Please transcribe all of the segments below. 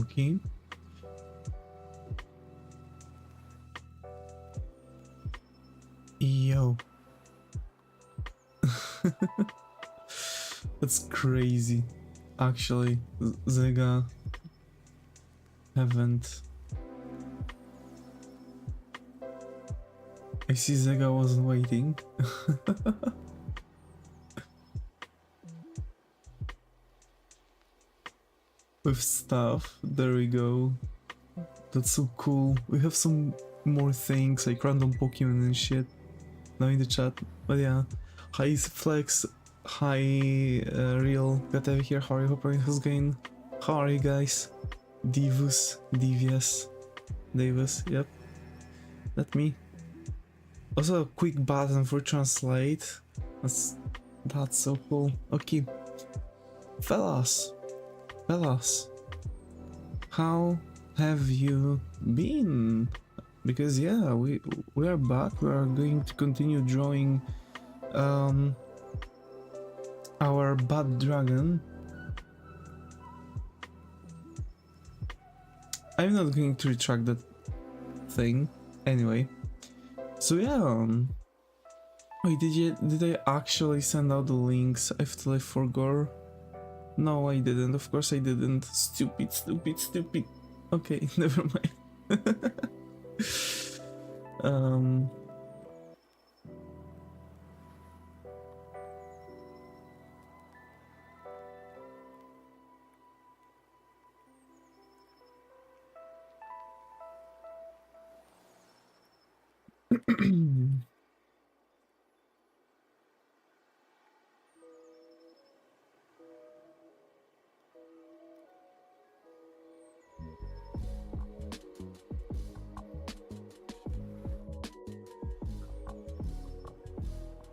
Okay. Yo. That's crazy. Actually, Zega haven't. I see Zega wasn't waiting. With stuff, there we go. That's so cool. We have some more things like random Pokemon and shit now in the chat. But yeah, hi Flex, hi Real, got over here. How are you? Hope everything's going. How are you guys? Devious, Davis. Yep, that's me. Also, a quick button for translate. That's so cool. Okay, fellas, how have you been? Because yeah, we are back. We are going to continue drawing our bad dragon. I'm not going to retract that thing anyway. So yeah, wait, did I actually send out the links? I totally forgot. No, I didn't. Of course I didn't. Stupid. Okay, never mind.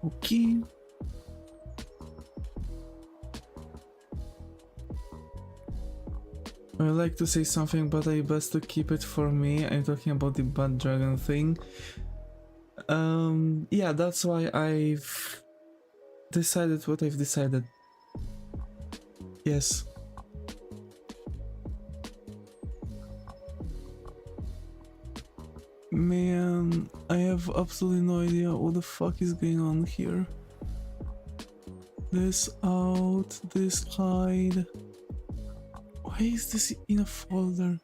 Okay. I would like to say something, but I best to keep it for me. I'm talking about the bad dragon thing. Yeah, that's why I've decided what I've decided. Yes. Man, I have absolutely no idea what the fuck is going on here. This out, this hide. Why is this in a folder?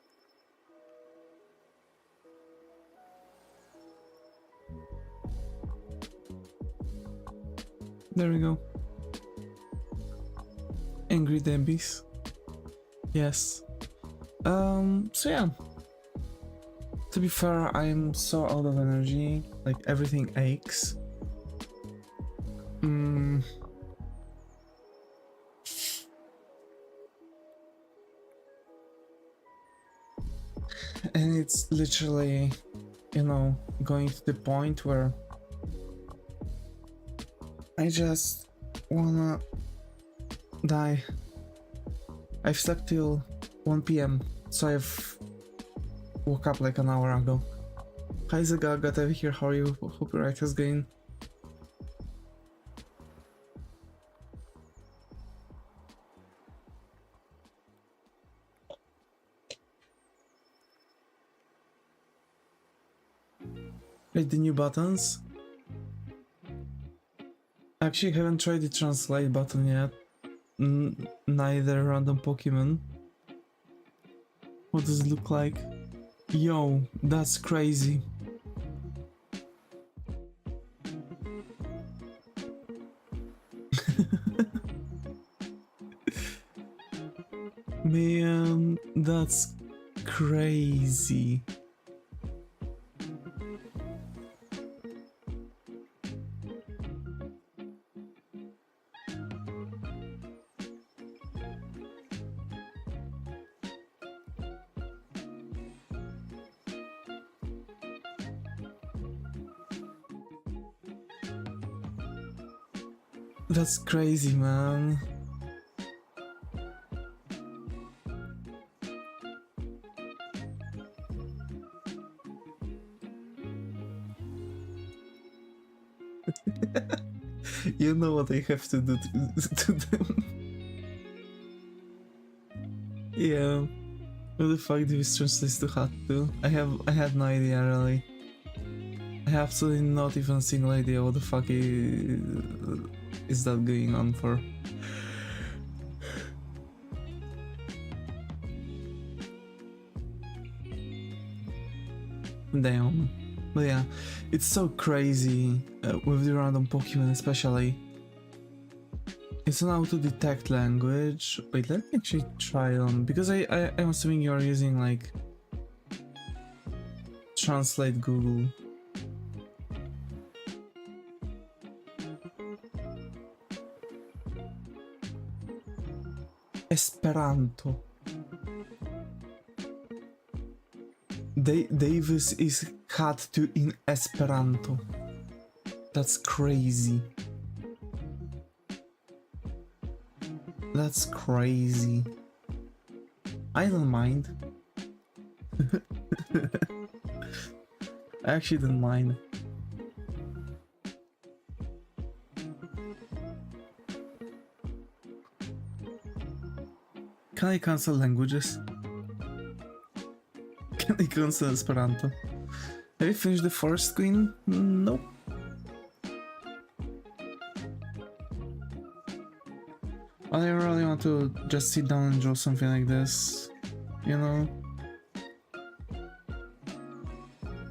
There we go. Angry Debbie's. Yes. So yeah. To be fair, I'm so out of energy. Like everything aches. And it's literally, you know, going to the point where I just wanna die. I've slept till 1 PM, so I've woke up like an hour ago. Hi Zaga, got over here, how are you? Hope your right is going. Read the new buttons. Actually, haven't tried the translate button yet. Neither random Pokemon. What does it look like? Yo, that's crazy. Man, that's crazy. That's crazy, man. You know what I have to do to them. Yeah. What the fuck do this translates to hat to? I had no idea really. I have absolutely not even a single idea what the fuck is that going on for. Damn. But yeah, it's so crazy with the random Pokemon especially. It's an auto-detect language. Wait, let me actually try on, because I'm assuming you're using like Translate Google. Esperanto. Davis is cut to in Esperanto. That's crazy. That's crazy. I don't mind. I actually don't mind. Can I cancel languages? Can I cancel Esperanto? Have you finished the Forest Queen? Nope. I really want to just sit down and draw something like this, you know?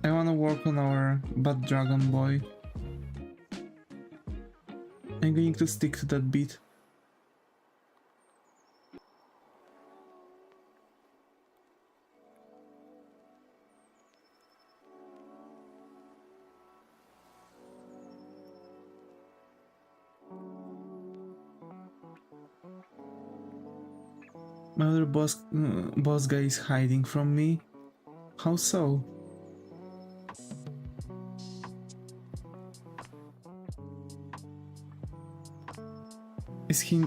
I want to work on our Bad Dragon Boy. I'm going to stick to that beat. My other boss guy is hiding from me. How so? Is he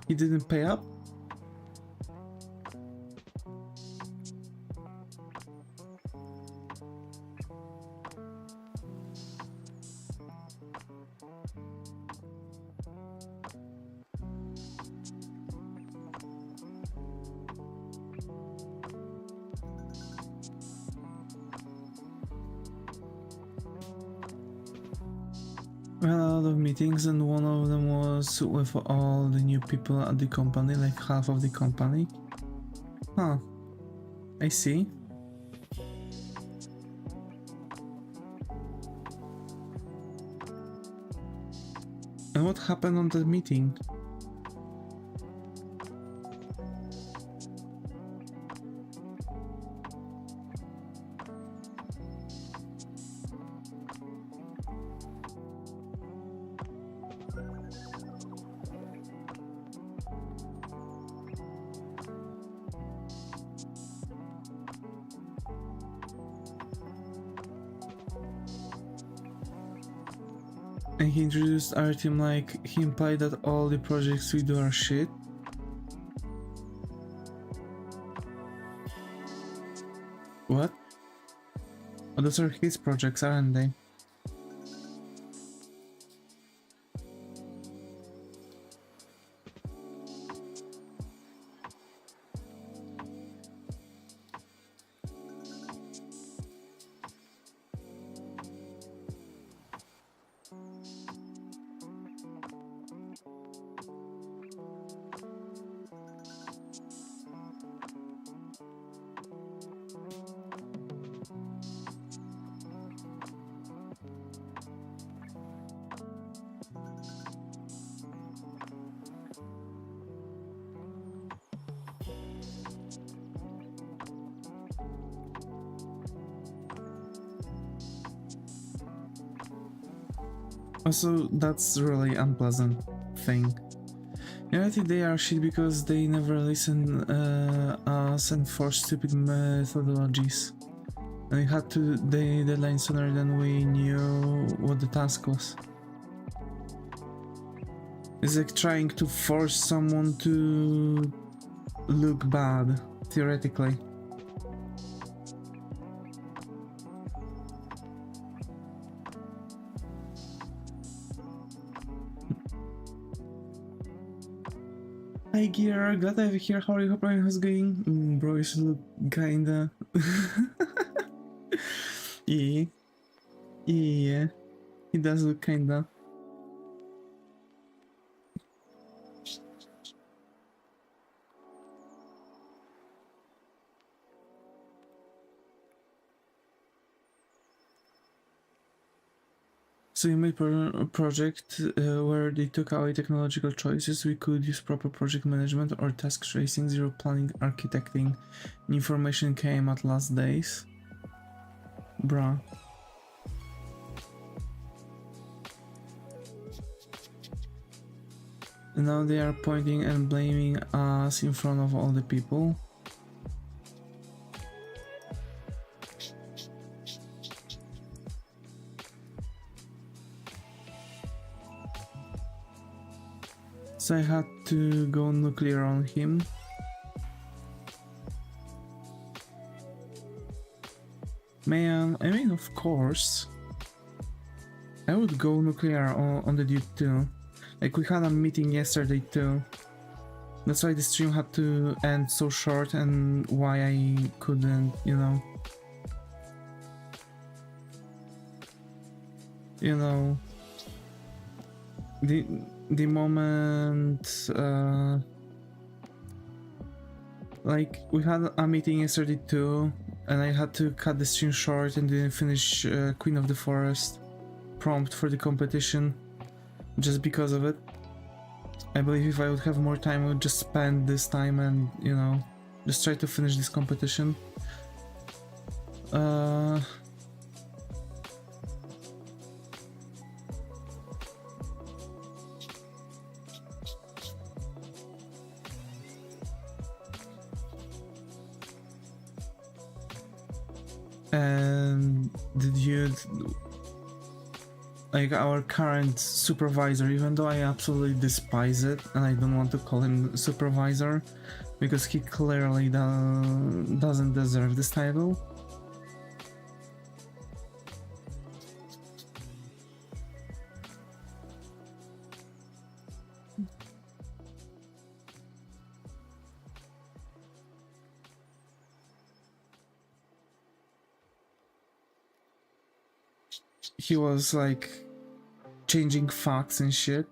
didn't pay up? We had a lot of meetings and one of them was with all the new people at the company, like half of the company. Huh. I see. And what happened on that meeting? And he introduced our team like he implied that all the projects we do are shit. What? Oh, those are his projects, aren't they? Also, that's really unpleasant thing. United they are shit because they never listen us and force stupid methodologies. And we had to the deadline sooner than we knew what the task was. It's like trying to force someone to look bad, theoretically. Hi Gear, glad to have you here. How are you? Hope everything's going. Bro, you should look kinda. Yeah, yeah, he does look kinda. So you made a project where they took away technological choices. We could use proper project management or task tracing, zero planning, architecting. Information came at last days. Bruh. And now they are pointing and blaming us in front of all the people. So I had to go nuclear on him. Man, I mean, of course. I would go nuclear on the dude too. Like, we had a meeting yesterday too. That's why the stream had to end so short and why I couldn't, you know. You know. The moment like we had a meeting yesterday too and I had to cut the stream short and didn't finish Queen of the Forest prompt for the competition just because of it. I believe if I would have more time I would just spend this time and, you know, just try to finish this competition. And the dude, like our current supervisor, even though I absolutely despise it and I don't want to call him supervisor because he clearly doesn't deserve this title. He was like changing facts and shit.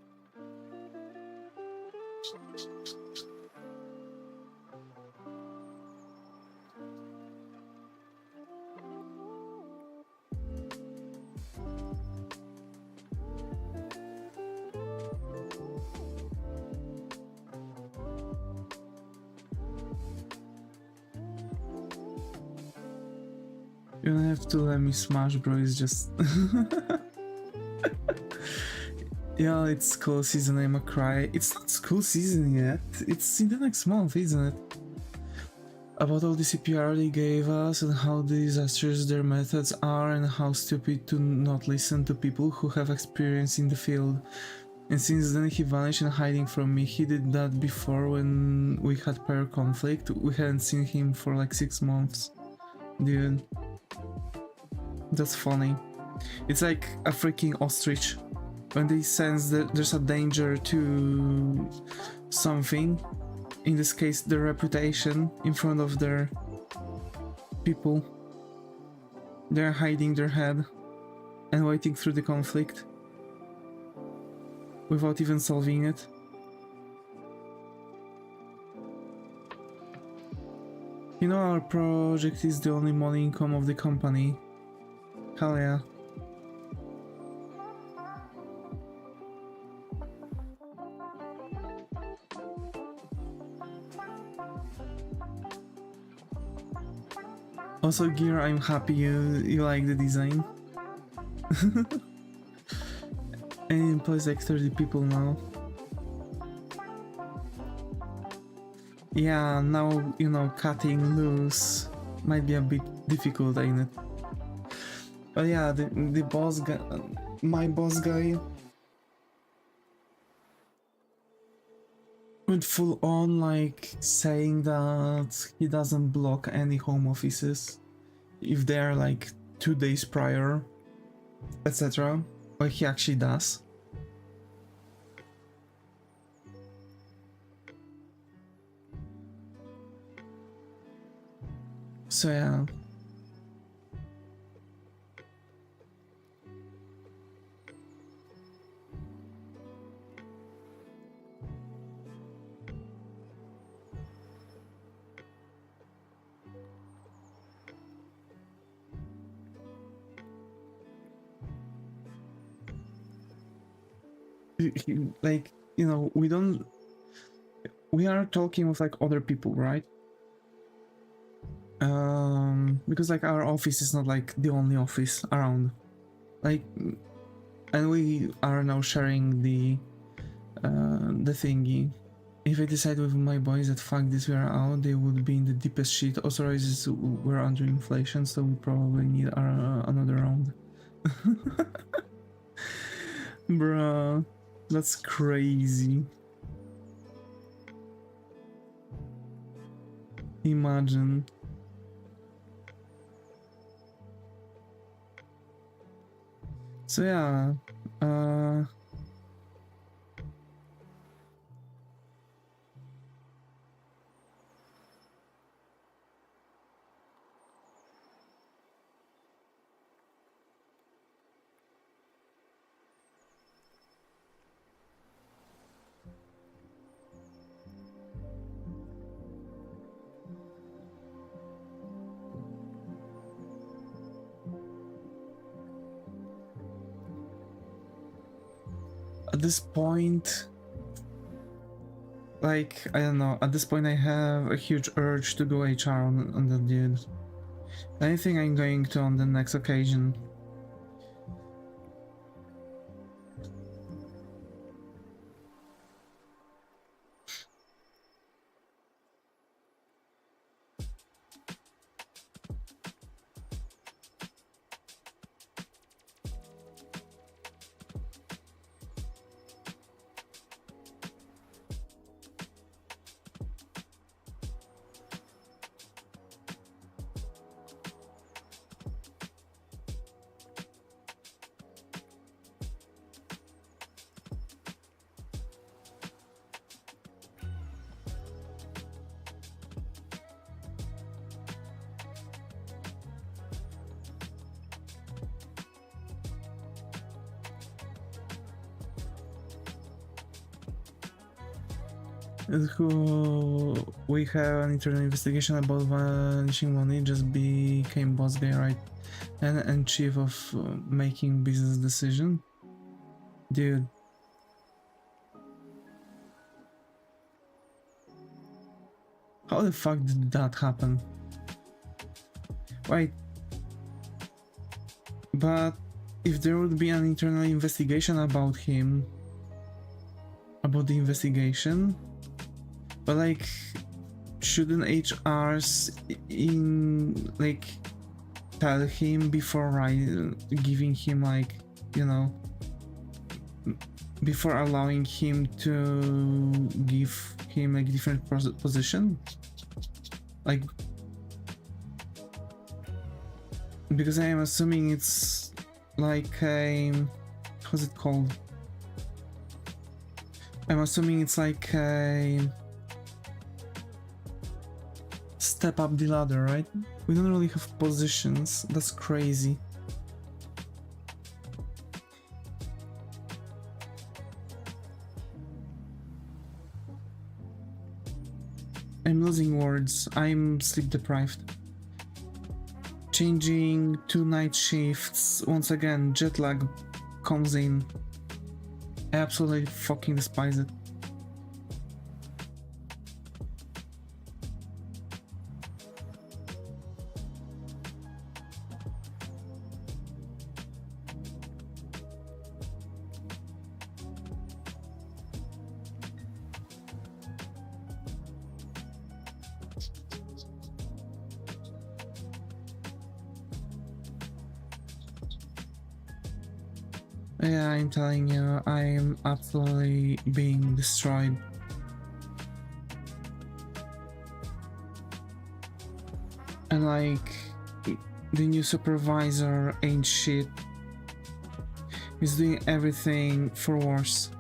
You don't have to let me smash, bro, it's just... Yeah, it's school season, I'm a cry. It's not school season yet, it's in the next month, isn't it? About all the CPR they gave us and how disastrous their methods are and how stupid to not listen to people who have experience in the field. And since then he vanished and hiding from me. He did that before when we had prior conflict. We hadn't seen him for like 6 months. Dude. That's funny. It's like a freaking ostrich. When they sense that there's a danger to something, in this case their reputation, in front of their people, they're hiding their head and waiting through the conflict without even solving it. You know, our project is the only money income of the company. Hell yeah. Also, Gear, I'm happy you like the design. And it employs like 30 people now. Yeah, now, you know, cutting loose might be a bit difficult, ain't it? But yeah, the boss guy, my boss guy, went full on like saying that he doesn't block any home offices if they're like 2 days prior, etc. But he actually does. So yeah. Like, you know, we are talking with like other people, right? Because like our office is not like the only office around, like, and we are now sharing the thingy. If I decide with my boys that fuck this, we are out, they would be in the deepest shit. Also, we're under inflation, so we probably need another round. Bruh, that's crazy. Imagine. So yeah, at this point, like, I don't know, at this point I have a huge urge to go HR on that dude. I think I'm going to on the next occasion. Who we have an internal investigation about vanishing money, just became boss guy, right? And chief of making business decision. Dude. How the fuck did that happen? Wait. But if there would be an internal investigation about him, about the investigation, but like, shouldn't HRs like tell him before giving him, like, you know, before allowing him to give him like different position, like, because I am assuming it's like a, how's it called? I'm assuming it's like a step up the ladder, right? We don't really have positions. That's crazy. I'm losing words. I'm sleep deprived. Changing 2 night shifts. Once again, jet lag comes in. I absolutely fucking despise it. Yeah, I'm telling you, I'm absolutely being destroyed. And like, the new supervisor ain't shit. He's doing everything for worse.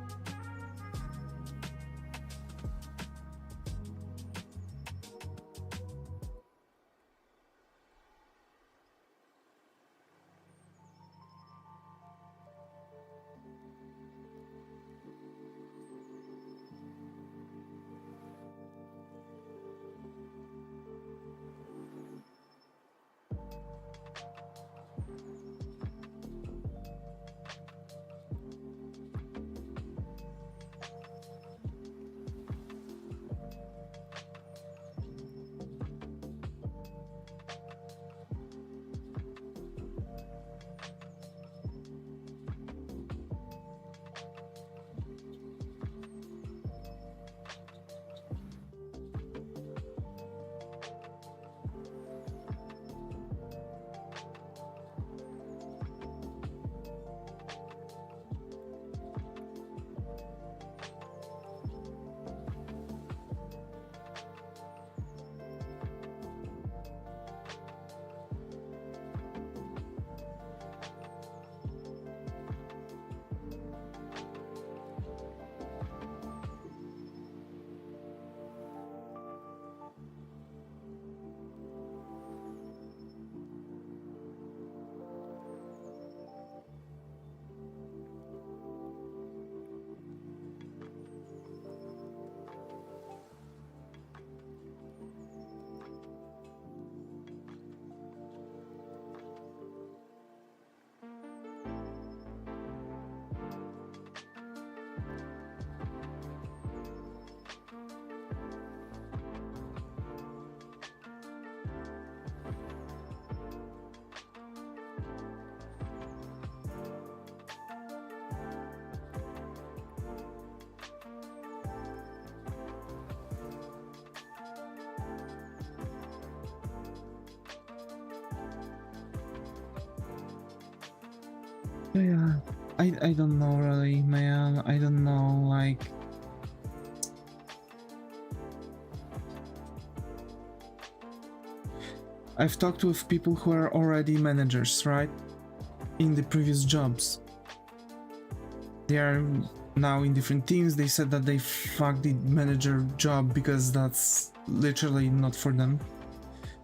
Yeah, I don't know really, man. I don't know, like, I've talked with people who are already managers, right? In the previous jobs. They are now in different teams. They said that they fucked the manager job because that's literally not for them.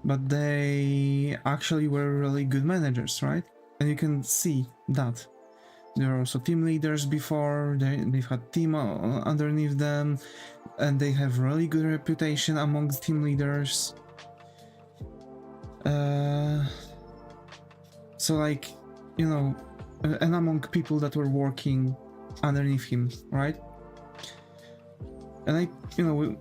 But they actually were really good managers, right? And you can see that. There are also team leaders before, they've had team underneath them, and they have really good reputation amongst team leaders. So like, you know, and among people that were working underneath him, right? And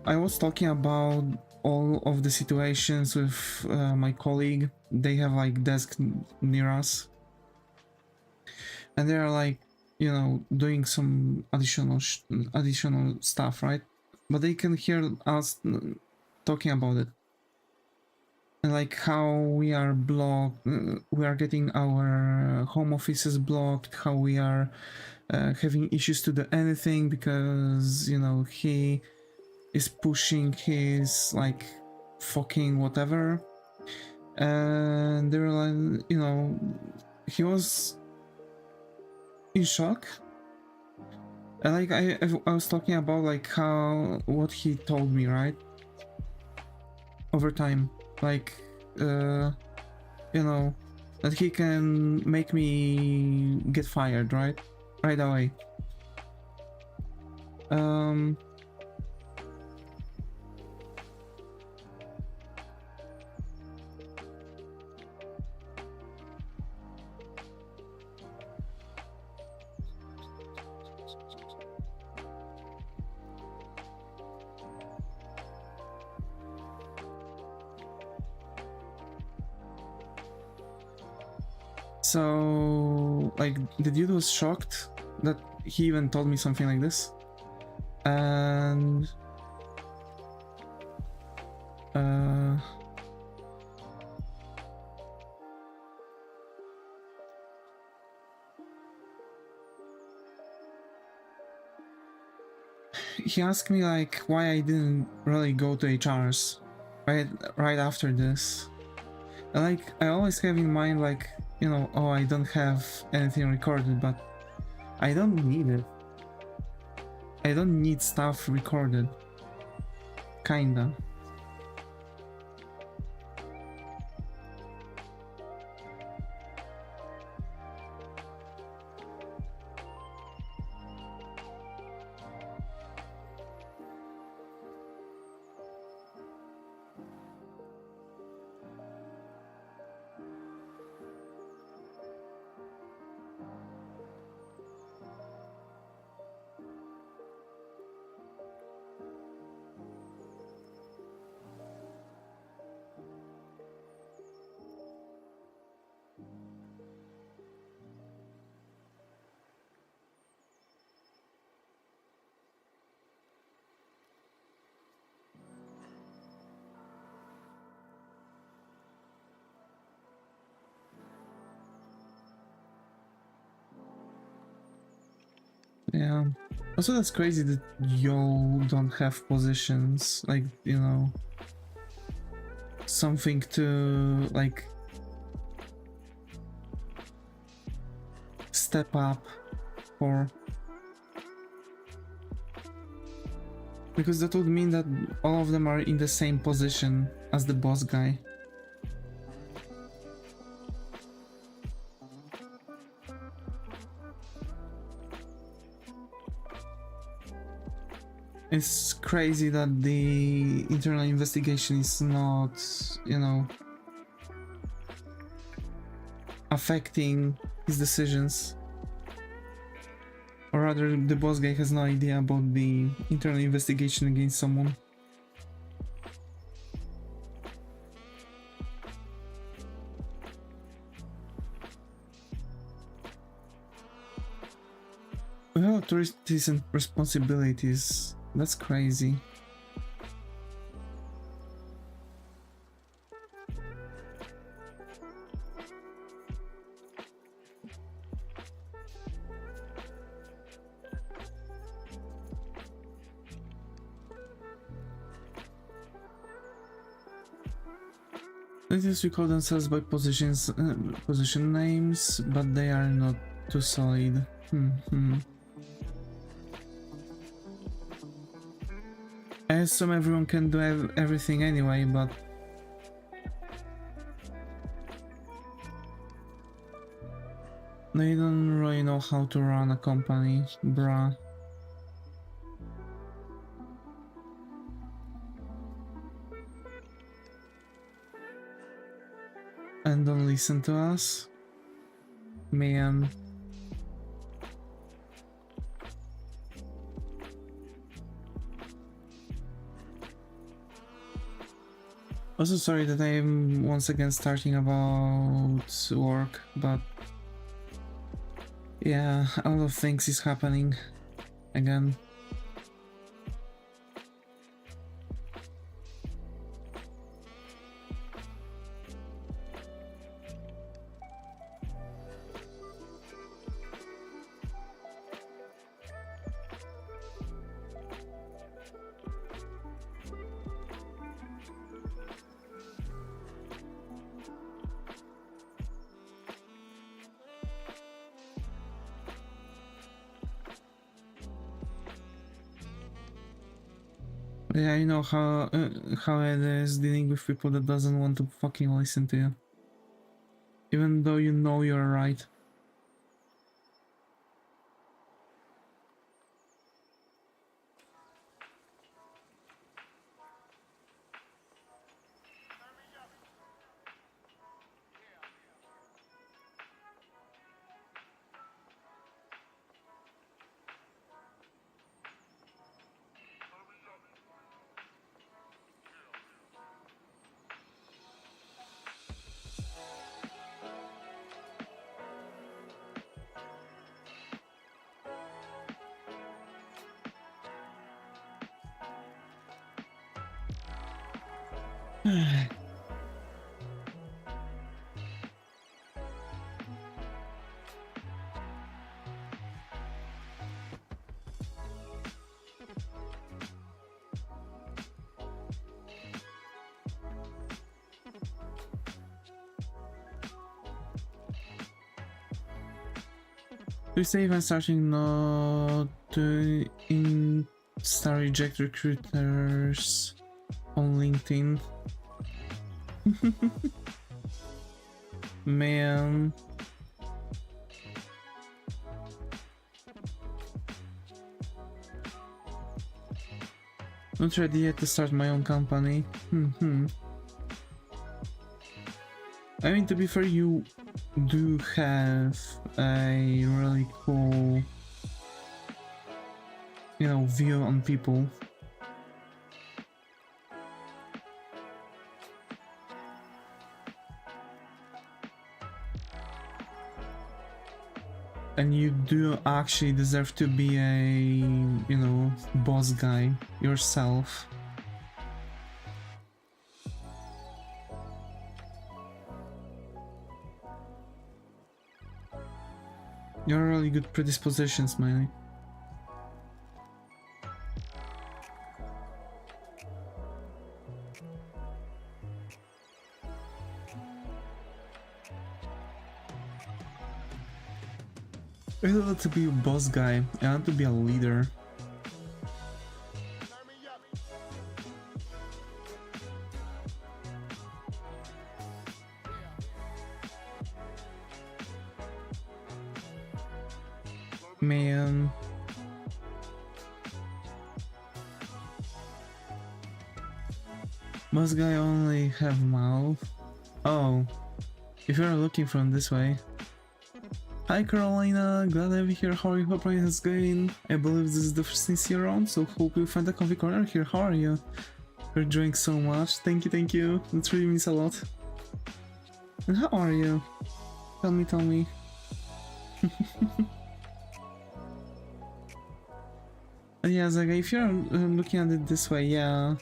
I was talking about all of the situations with my colleague. They have like desk near us, and they're like, doing some additional stuff, right? But they can hear us talking about it, and like how we are blocked, we are getting our home offices blocked, how we are having issues to do anything because he is pushing his like fucking whatever, and they were like, he was in shock. And like I was talking about like what he told me, right? Over time, like that he can make me get fired, right away. So like the dude was shocked that he even told me something like this, and he asked me like why I didn't really go to HRs right after this. And like I always have in mind like, oh, I don't have anything recorded, but I don't need it. I don't need stuff recorded. Kinda. Yeah. Also, that's crazy that y'all don't have positions, like, something to, like, step up for. Because that would mean that all of them are in the same position as the boss guy. It's crazy that the internal investigation is not, affecting his decisions. Or rather, the boss guy has no idea about the internal investigation against someone. We have authorities and responsibilities. That's crazy. It is we call themselves by position names, but they are not too solid. I assume everyone can do everything anyway, but they don't really know how to run a company, bruh. And don't listen to us? Man. Also sorry that I'm once again starting about work, but yeah, a lot of things is happening again. Yeah, you know how it is dealing with people that doesn't want to fucking listen to you. Even though you know you're right. Do you say even starting not to reject recruiters on LinkedIn? Man. Not ready yet to start my own company. I mean, to be fair, you do have a really cool, you know, view on people. And you do actually deserve to be a, you know, boss guy yourself. You're really good predispositions, Smiley. I don't want to be a boss guy, I want to be a leader. Man. Boss guy only have mouth? Oh, if you're looking from this way. Hi Carolina, glad to have you here. How are you? Hope everything is going. I believe this is the first thing you're on, so hope you find a comfy corner here. How are you? You're enjoying so much. Thank you. That really means a lot. And how are you? Tell me. Yeah, Zaga, if you're looking at it this way, yeah,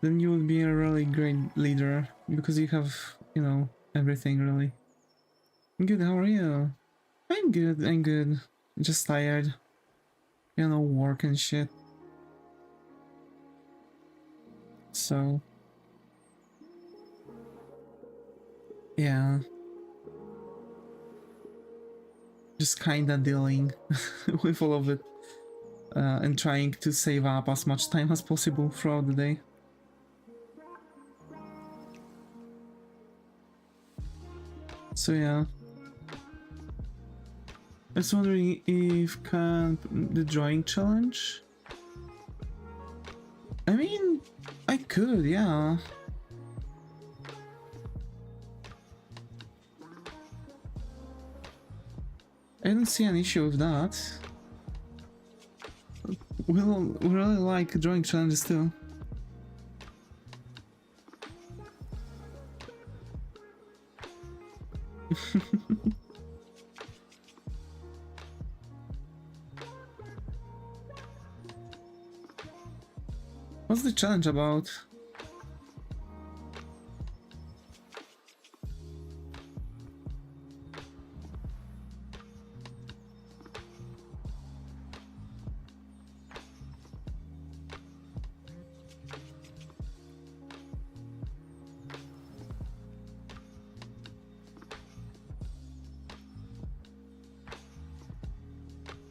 then you would be a really great leader, because you have, you know, everything really. Good, how are you? I'm good. Just tired. You know, work and shit. So... Yeah. Just kinda dealing with all of it and trying to save up as much time as possible throughout the day. So yeah. I was wondering if the drawing challenge? I mean, I could, yeah. I don't see an issue with that. We really like drawing challenges too. What's the challenge about?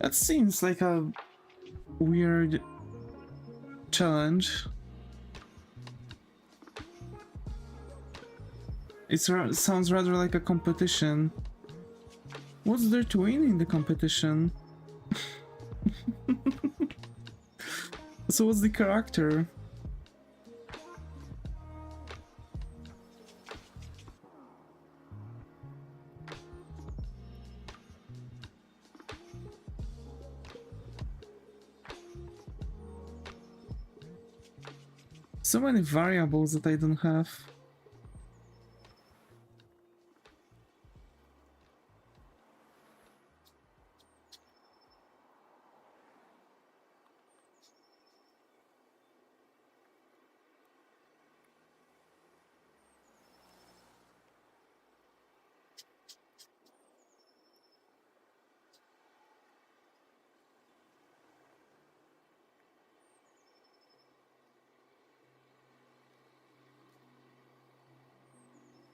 That seems like a weird challenge. Sounds rather like a competition. What's there to win in the competition? So what's the character? So many variables that I don't have.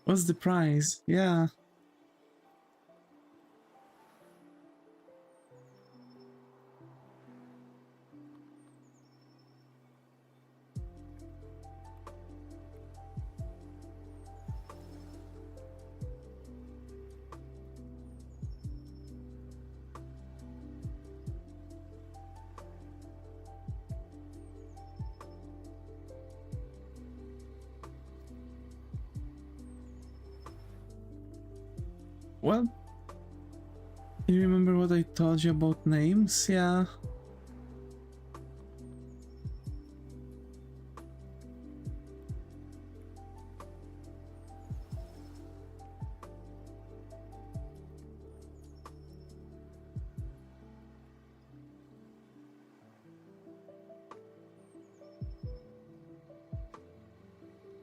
What's the prize? Yeah. Well, you remember what I told you about names? Yeah.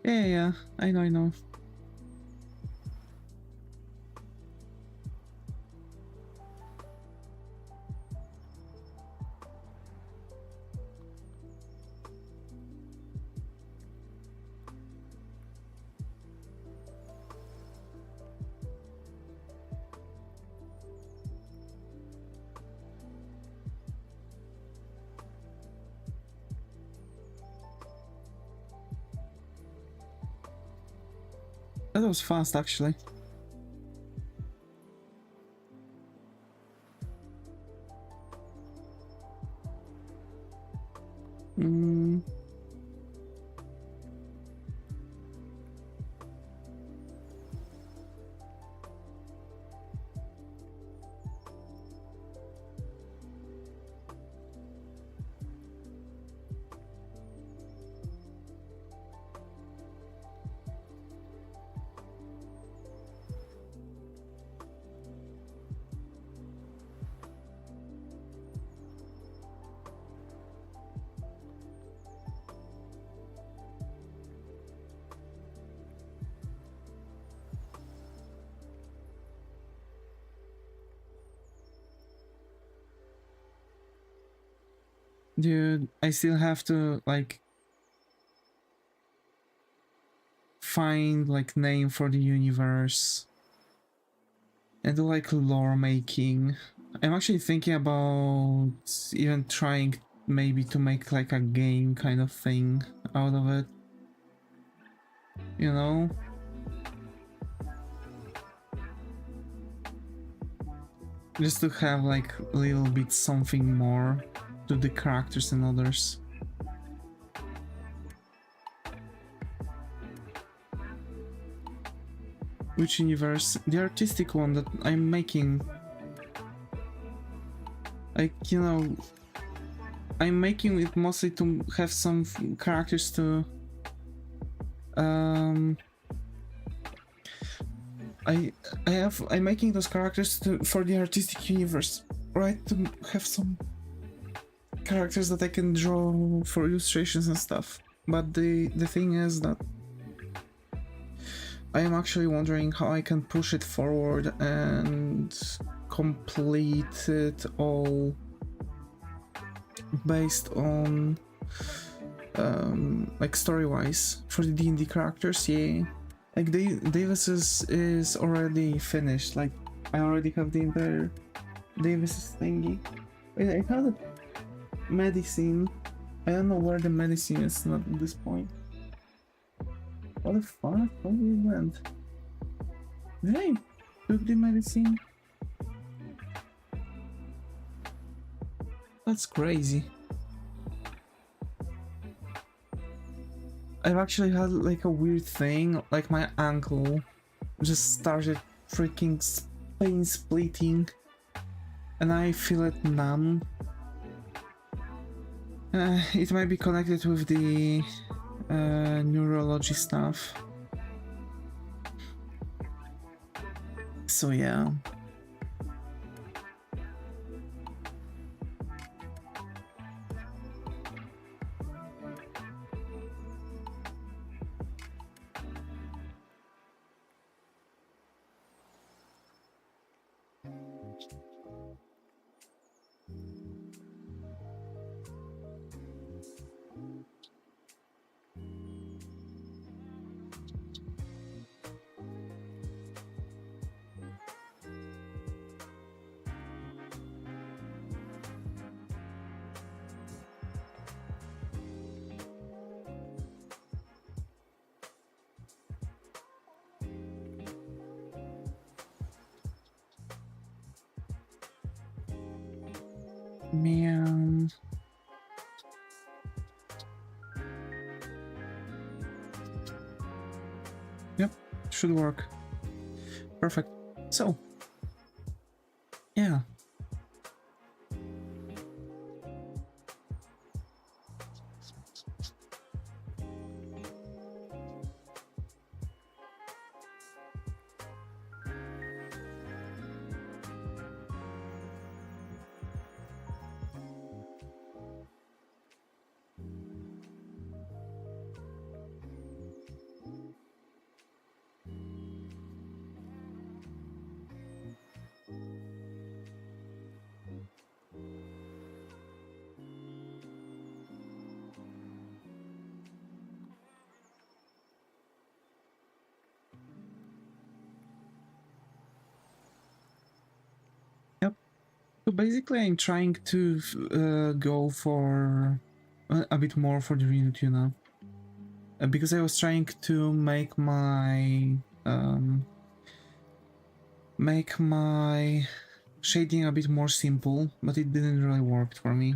Yeah, I know. That was fast, actually. Hmm. Dude, I still have to, like, find like name for the universe and do like lore making. I'm actually thinking about even trying maybe to make like a game kind of thing out of it, you know? Just to have like a little bit something more to the characters and others. Which universe? The artistic one that I'm making. Like, you know, I'm making it mostly to have some characters to I'm making those characters for the artistic universe, right? To have some characters that I can draw for illustrations and stuff. But the thing is that I am actually wondering how I can push it forward and complete it all based on like story-wise for the D&D characters. Yeah, like Davis is already finished. Like I already have the entire Davis thingy. Wait, I had a medicine. I don't know where the medicine is not at this point. What the fuck? Where we went? Did I took the medicine? That's crazy. I've actually had like a weird thing, like my ankle just started freaking pain splitting and I feel it numb. It might be connected with the neurology stuff. So yeah. Man. Yep, should work. Perfect. So, yeah. So basically, I'm trying to go for a bit more for the Reno tuna because I was trying to make my shading a bit more simple, but it didn't really work for me.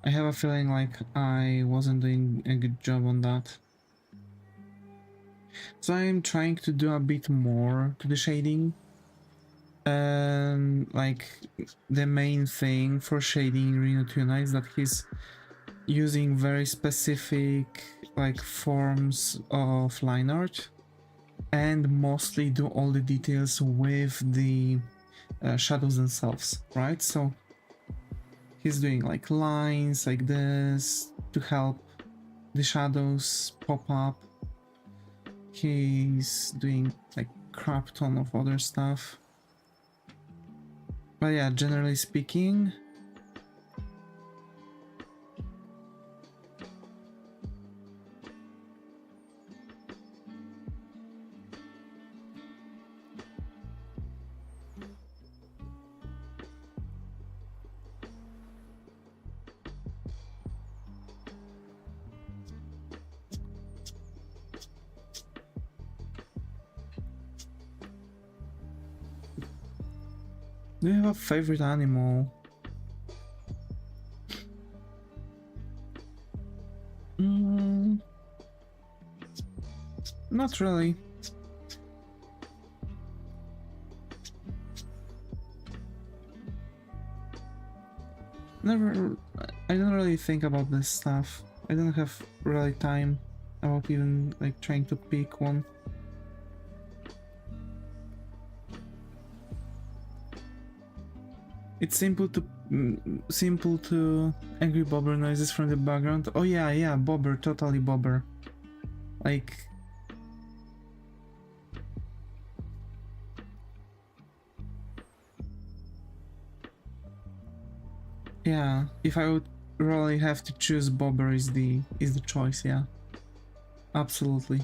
I have a feeling like I wasn't doing a good job on that. So I'm trying to do a bit more to the shading. Like the main thing for shading Reno Tuna is that he's using very specific like forms of line art and mostly do all the details with the shadows themselves, right? So he's doing like lines like this to help the shadows pop up. He's doing like crap ton of other stuff. But yeah, generally speaking, Do you have a favorite animal? Not really. Never. I don't really think about this stuff. I don't have really time about even like trying to pick one. It's simple to angry bobber noises from the background. Oh yeah, yeah, bobber, totally bobber. Like yeah, if I would really have to choose, bobber is the choice, yeah. Absolutely.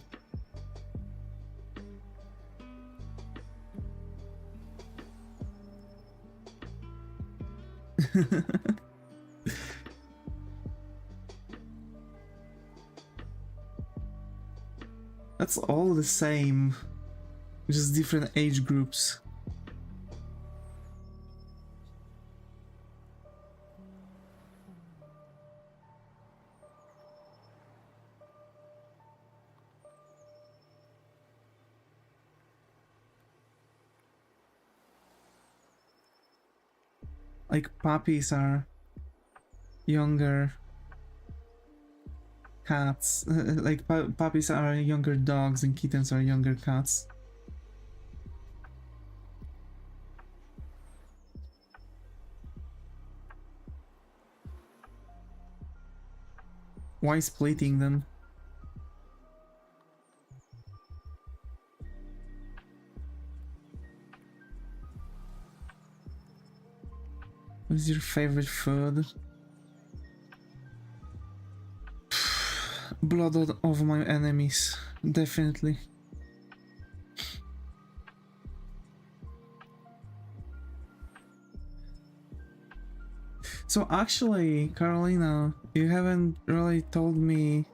That's all the same, just different age groups. Like puppies are younger cats, like puppies are younger dogs and kittens are younger cats. Why splitting them? What's your favorite food? Blood of my enemies, definitely. So actually, Carolina, you haven't really told me,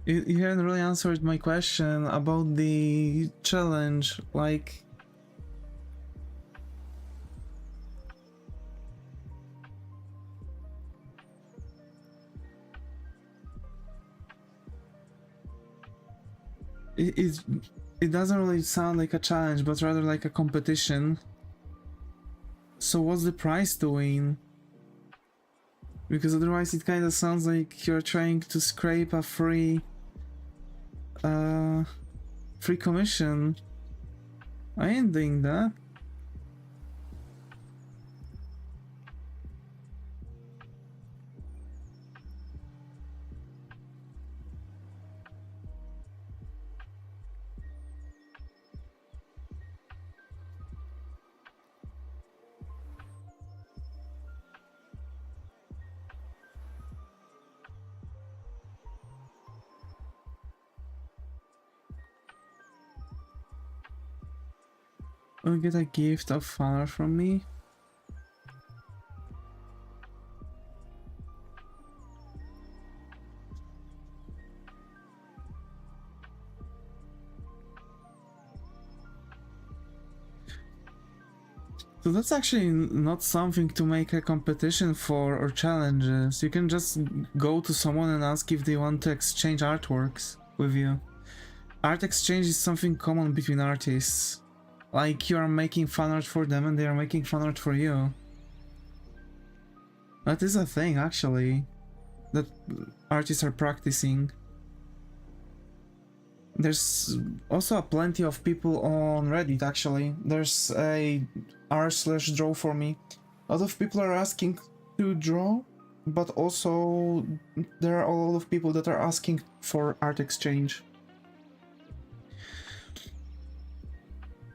you haven't really answered my question about the challenge, like... It doesn't really sound like a challenge, but rather like a competition. So what's the prize to win? Because otherwise it kind of sounds like you're trying to scrape a free commission. I ain't doing that. Will you get a gift of honor from me? So that's actually not something to make a competition for or challenges. You can just go to someone and ask if they want to exchange artworks with you. Art exchange is something common between artists. Like you are making fan art for them and they are making fan art for you. That is a thing actually, that artists are practicing. There's also plenty of people on Reddit actually. There's a r/draw for me. A lot of people are asking to draw, but also there are a lot of people that are asking for art exchange.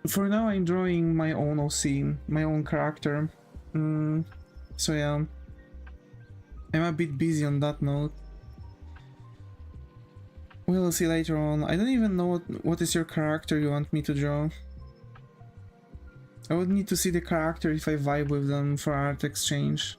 For now I'm drawing my own OC, my own character. So yeah, I'm a bit busy on that note. We'll see later on. I don't even know what is your character you want me to draw. I would need to see the character if I vibe with them for art exchange.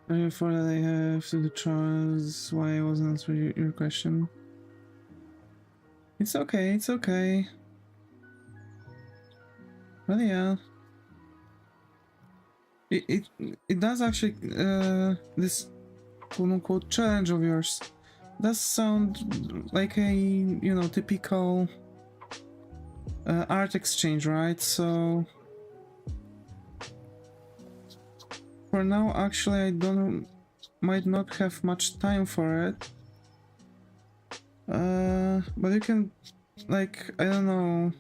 For that I have to the trust why I wasn't answering your question. It's okay, it's okay. But yeah. It does actually this quote unquote challenge of yours does sound like a, you know, typical art exchange, right? So for now actually I might not have much time for it. But you can, like, I don't know,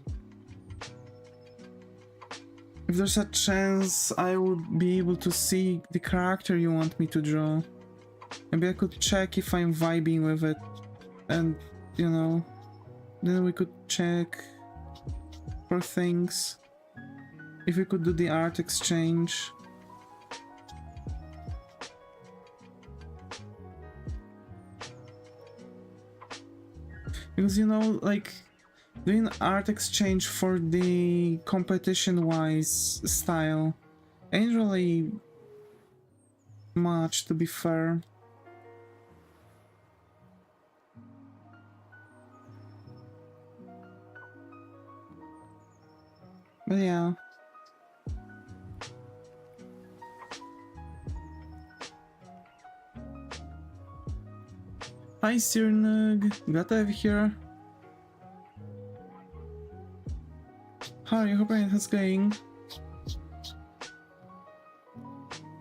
if there's a chance I would be able to see the character you want me to draw. Maybe I could check if I'm vibing with it, and, you know, then we could check for things. If we could do the art exchange. Because, you know, like, doing art exchange for the competition-wise style ain't really much, to be fair. But yeah. Hi Sirnug, glad to have you here. How are you? Hope it's going.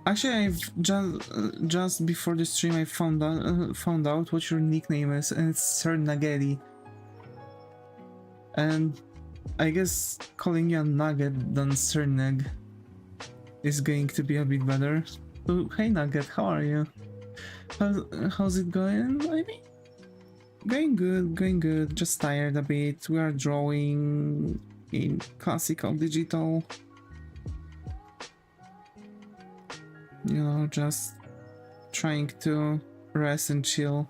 Actually, I've just before the stream I found out what your nickname is, and it's Sir Nuggetty. And I guess calling you a Nugget than Sir Nug is going to be a bit better. So, hey Nugget, how are you? How's it going? I mean, going good. Just tired a bit. We are drawing in classical digital. You know, just trying to rest and chill.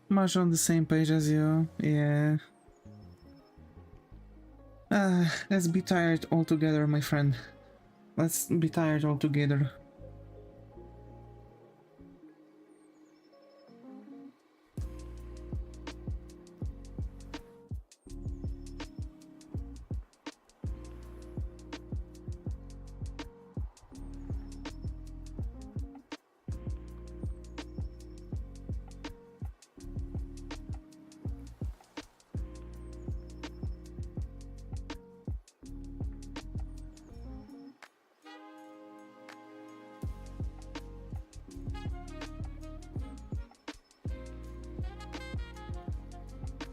Much on the same page as you, yeah. Let's be tired all together, my friend. Let's be tired all together.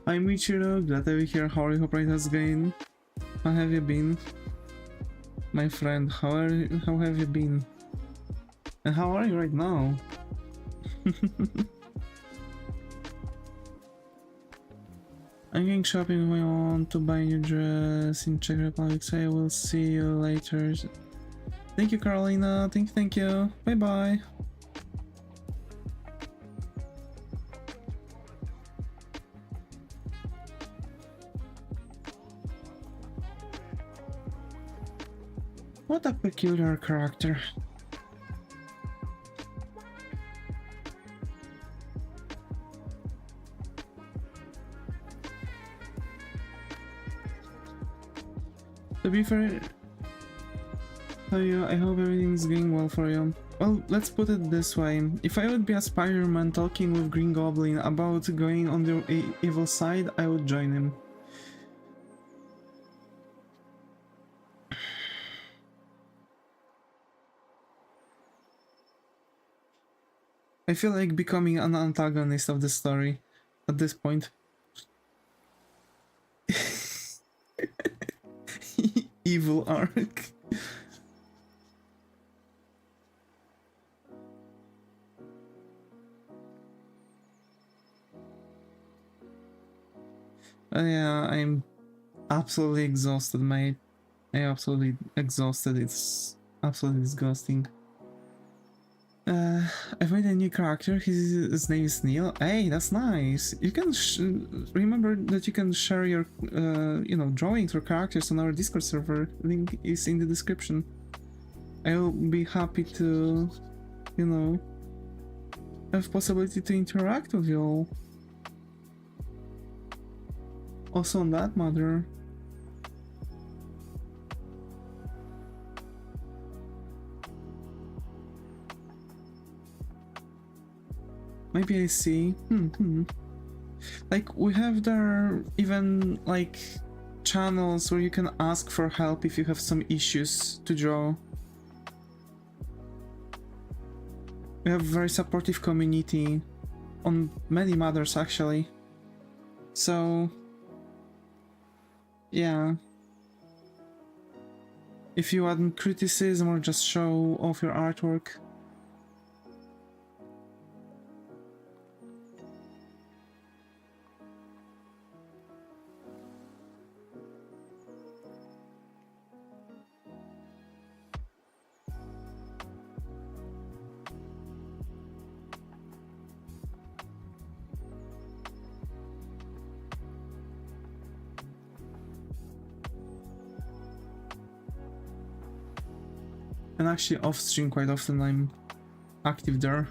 Hi Michiro, glad to be here. How are you? Hope it has going. How have you been? My friend, how have you been? And how are you right now? I'm going shopping if I want to buy a new dress in Czech Republic, so I will see you later. Thank you, Carolina. Thank you. Bye bye. What a peculiar character. To be fair, I hope everything's going well for you. Well, let's put it this way. If I would be a Spider-Man talking with Green Goblin about going on the evil side, I would join him. I feel like becoming an antagonist of the story at this point. Evil arc. Yeah, I'm absolutely exhausted, mate. I'm absolutely exhausted. It's absolutely disgusting. I've made a new character. His name is Neil. Hey, that's nice. You can remember that you can share your, you know, drawings or characters on our Discord server. Link is in the description. I'll be happy to, you know, have possibility to interact with you all. Also on that matter. Maybe I see. Like, we have there even, like, channels where you can ask for help if you have some issues to draw. We have a very supportive community on many matters, actually. So, yeah. If you want criticism or just show off your artwork. And actually off stream quite often I'm active there.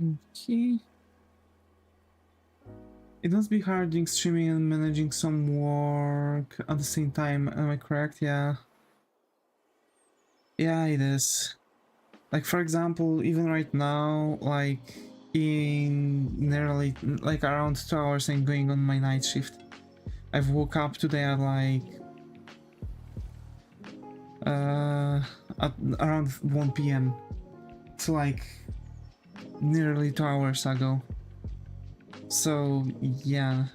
Okay. It must be hard doing streaming and managing some work at the same time, am I correct? Yeah. Yeah, it is. Like, for example, even right now, like, in nearly, like, around 2 hours I'm going on my night shift. I've woke up today at, like, at around 1 p.m. So, like, nearly 2 hours ago. So, yeah.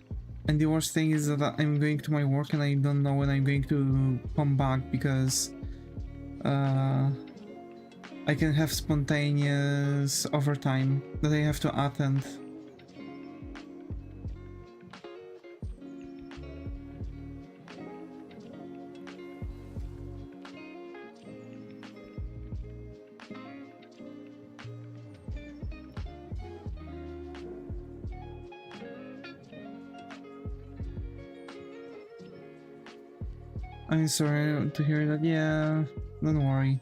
And the worst thing is that I'm going to my work and I don't know when I'm going to come back because I can have spontaneous overtime that I have to attend. I'm sorry to hear that. Yeah, don't worry.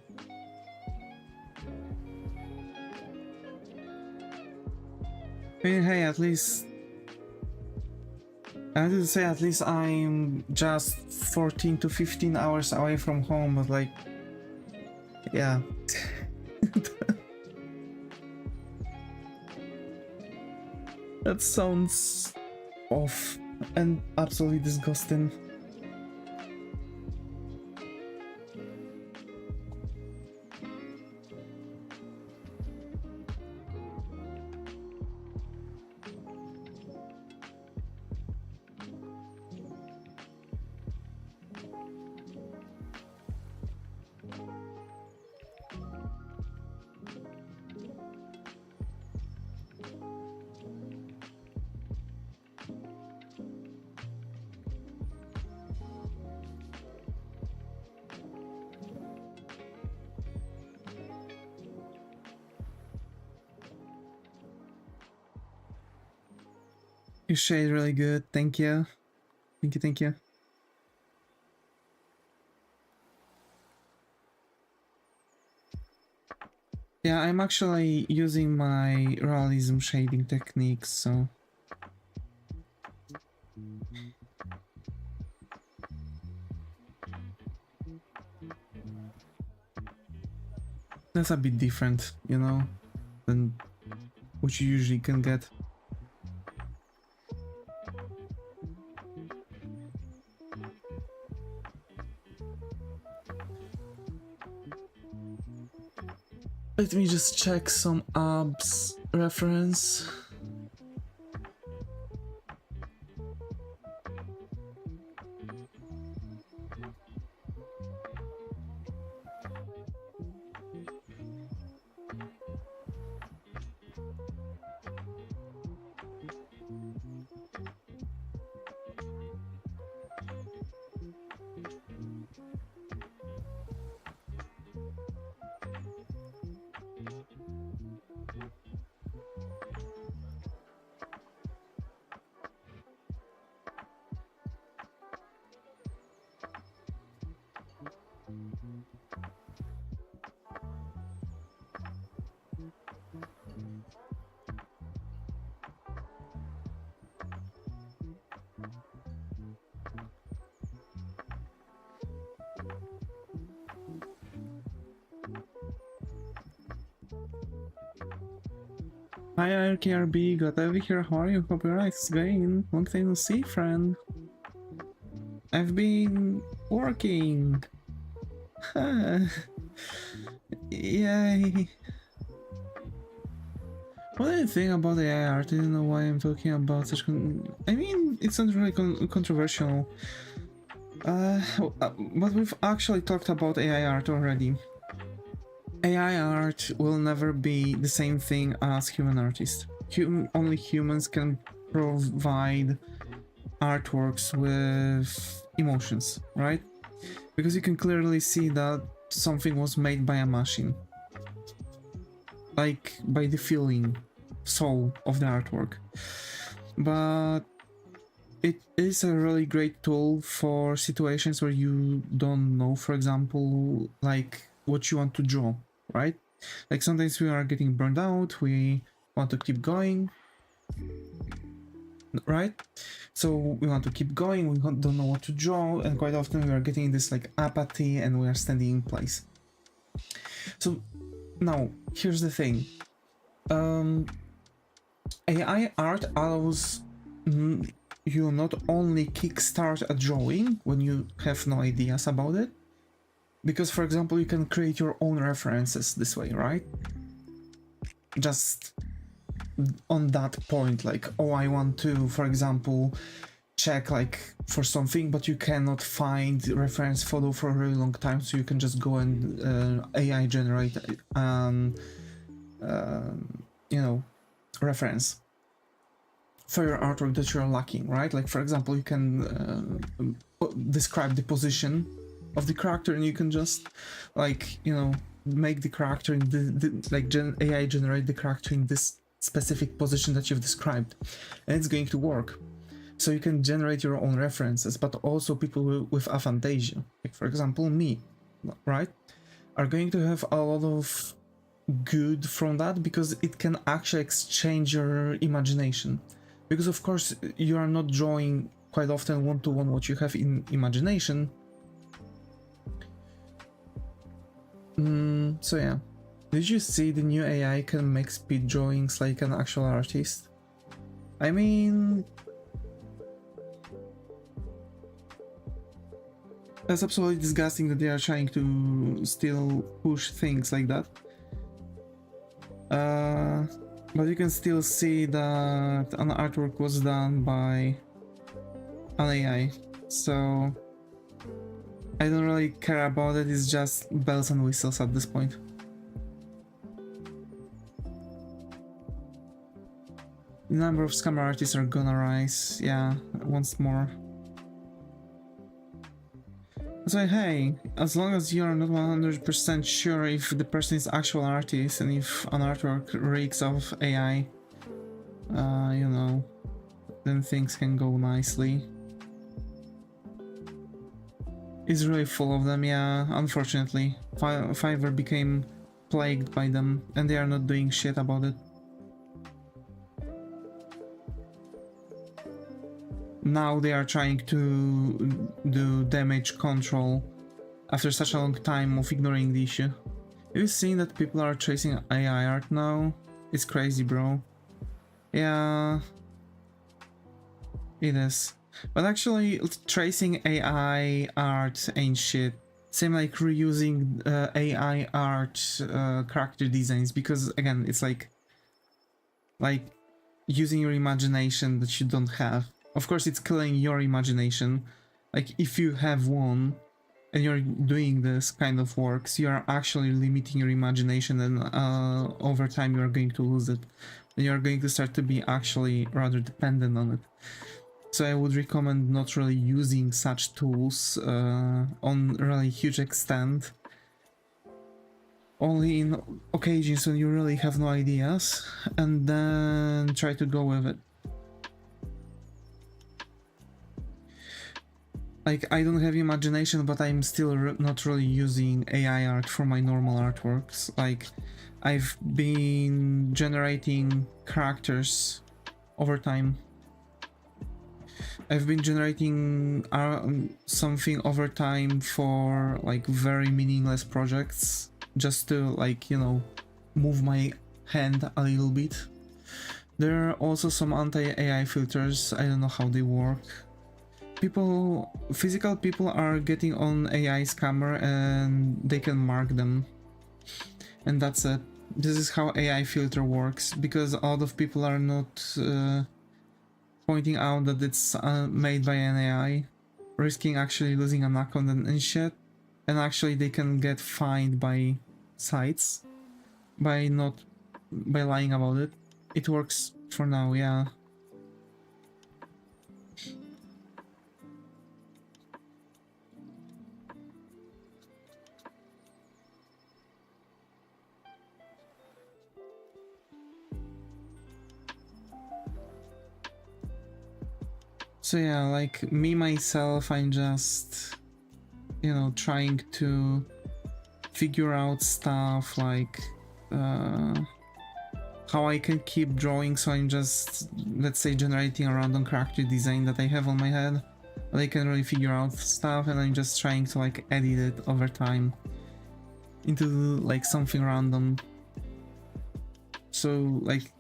I mean, hey, at least I did say at least I'm just 14 to 15 hours away from home, but like, yeah. That sounds off and absolutely disgusting. Your shade really good, thank you. Thank you, thank you. Yeah, I'm actually using my realism shading techniques, so... That's a bit different, you know, than what you usually can get. Let me just check some abs reference. Hi RKRB, got over here, how are you? Hope your life's going. Long time no see, friend. I've been working. Yay. What do you think about AI art? I don't know why I'm talking about such I mean, it's not really controversial. But we've actually talked about AI art already. AI art will never be the same thing as human artists. Only humans can provide artworks with emotions, right? Because you can clearly see that something was made by a machine. Like, by the feeling, soul of the artwork. But it is a really great tool for situations where you don't know, for example, like what you want to draw, right? Like sometimes we are getting burned out, we want to keep going, right? So we want to keep going, we don't know what to draw, and quite often we are getting this like apathy and we are standing in place. So now, here's the thing. AI art allows you not only kickstart a drawing when you have no ideas about it, because for example you can create your own references this way, right? Just on that point, like, oh, I want to, for example, check like for something, but you cannot find reference photo for a really long time, so you can just go and AI generate you know, reference for your artwork that you're lacking, right? Like for example, you can describe the position of the character, and you can just like, you know, make the character in AI generate the character in this specific position that you've described, and it's going to work. So you can generate your own references, but also people with aphantasia, like for example me, right, are going to have a lot of good from that, because it can actually exchange your imagination. Because of course you are not drawing quite often one-to-one what you have in imagination. So yeah. Did you see the new AI can make speed drawings like an actual artist? I mean, that's absolutely disgusting that they are trying to still push things like that. But you can still see that an artwork was done by an AI, so I don't really care about it. It's just bells and whistles at this point. The number of scammer artists are gonna rise, yeah, once more. So hey, as long as you're not 100% sure if the person is actual artist and if an artwork reeks of AI, you know, then things can go nicely. It's really full of them, yeah, unfortunately. Fiverr became plagued by them and they are not doing shit about it. Now they are trying to do damage control after such a long time of ignoring the issue. Have you seen that people are tracing AI art now? It's crazy, bro. Yeah, it is. But actually, tracing AI art ain't shit. Same like reusing AI art character designs, because again, it's like using your imagination that you don't have. Of course, it's killing your imagination. Like if you have one and you're doing this kind of works, you are actually limiting your imagination, and over time you are going to lose it. And you're going to start to be actually rather dependent on it. So I would recommend not really using such tools on really huge extent. Only in occasions when you really have no ideas, and then try to go with it. Like, I don't have imagination, but I'm still not really using AI art for my normal artworks. Like, I've been generating characters over time. I've been generating something over time for like very meaningless projects, just to like, you know, move my hand a little bit. There are also some anti-AI filters. I don't know how they work. Physical people are getting on AI scammer and they can mark them. And that's it. This is how AI filter works, because a lot of people are not pointing out that it's made by an AI, risking actually losing an account and shit. And actually they can get fined by sites by lying about it. It works for now, yeah. So yeah, like me myself, I'm just, you know, trying to figure out stuff like how I can keep drawing. So I'm just, let's say, generating a random character design that I have on my head, but I can really figure out stuff, and I'm just trying to like edit it over time into like something random. So like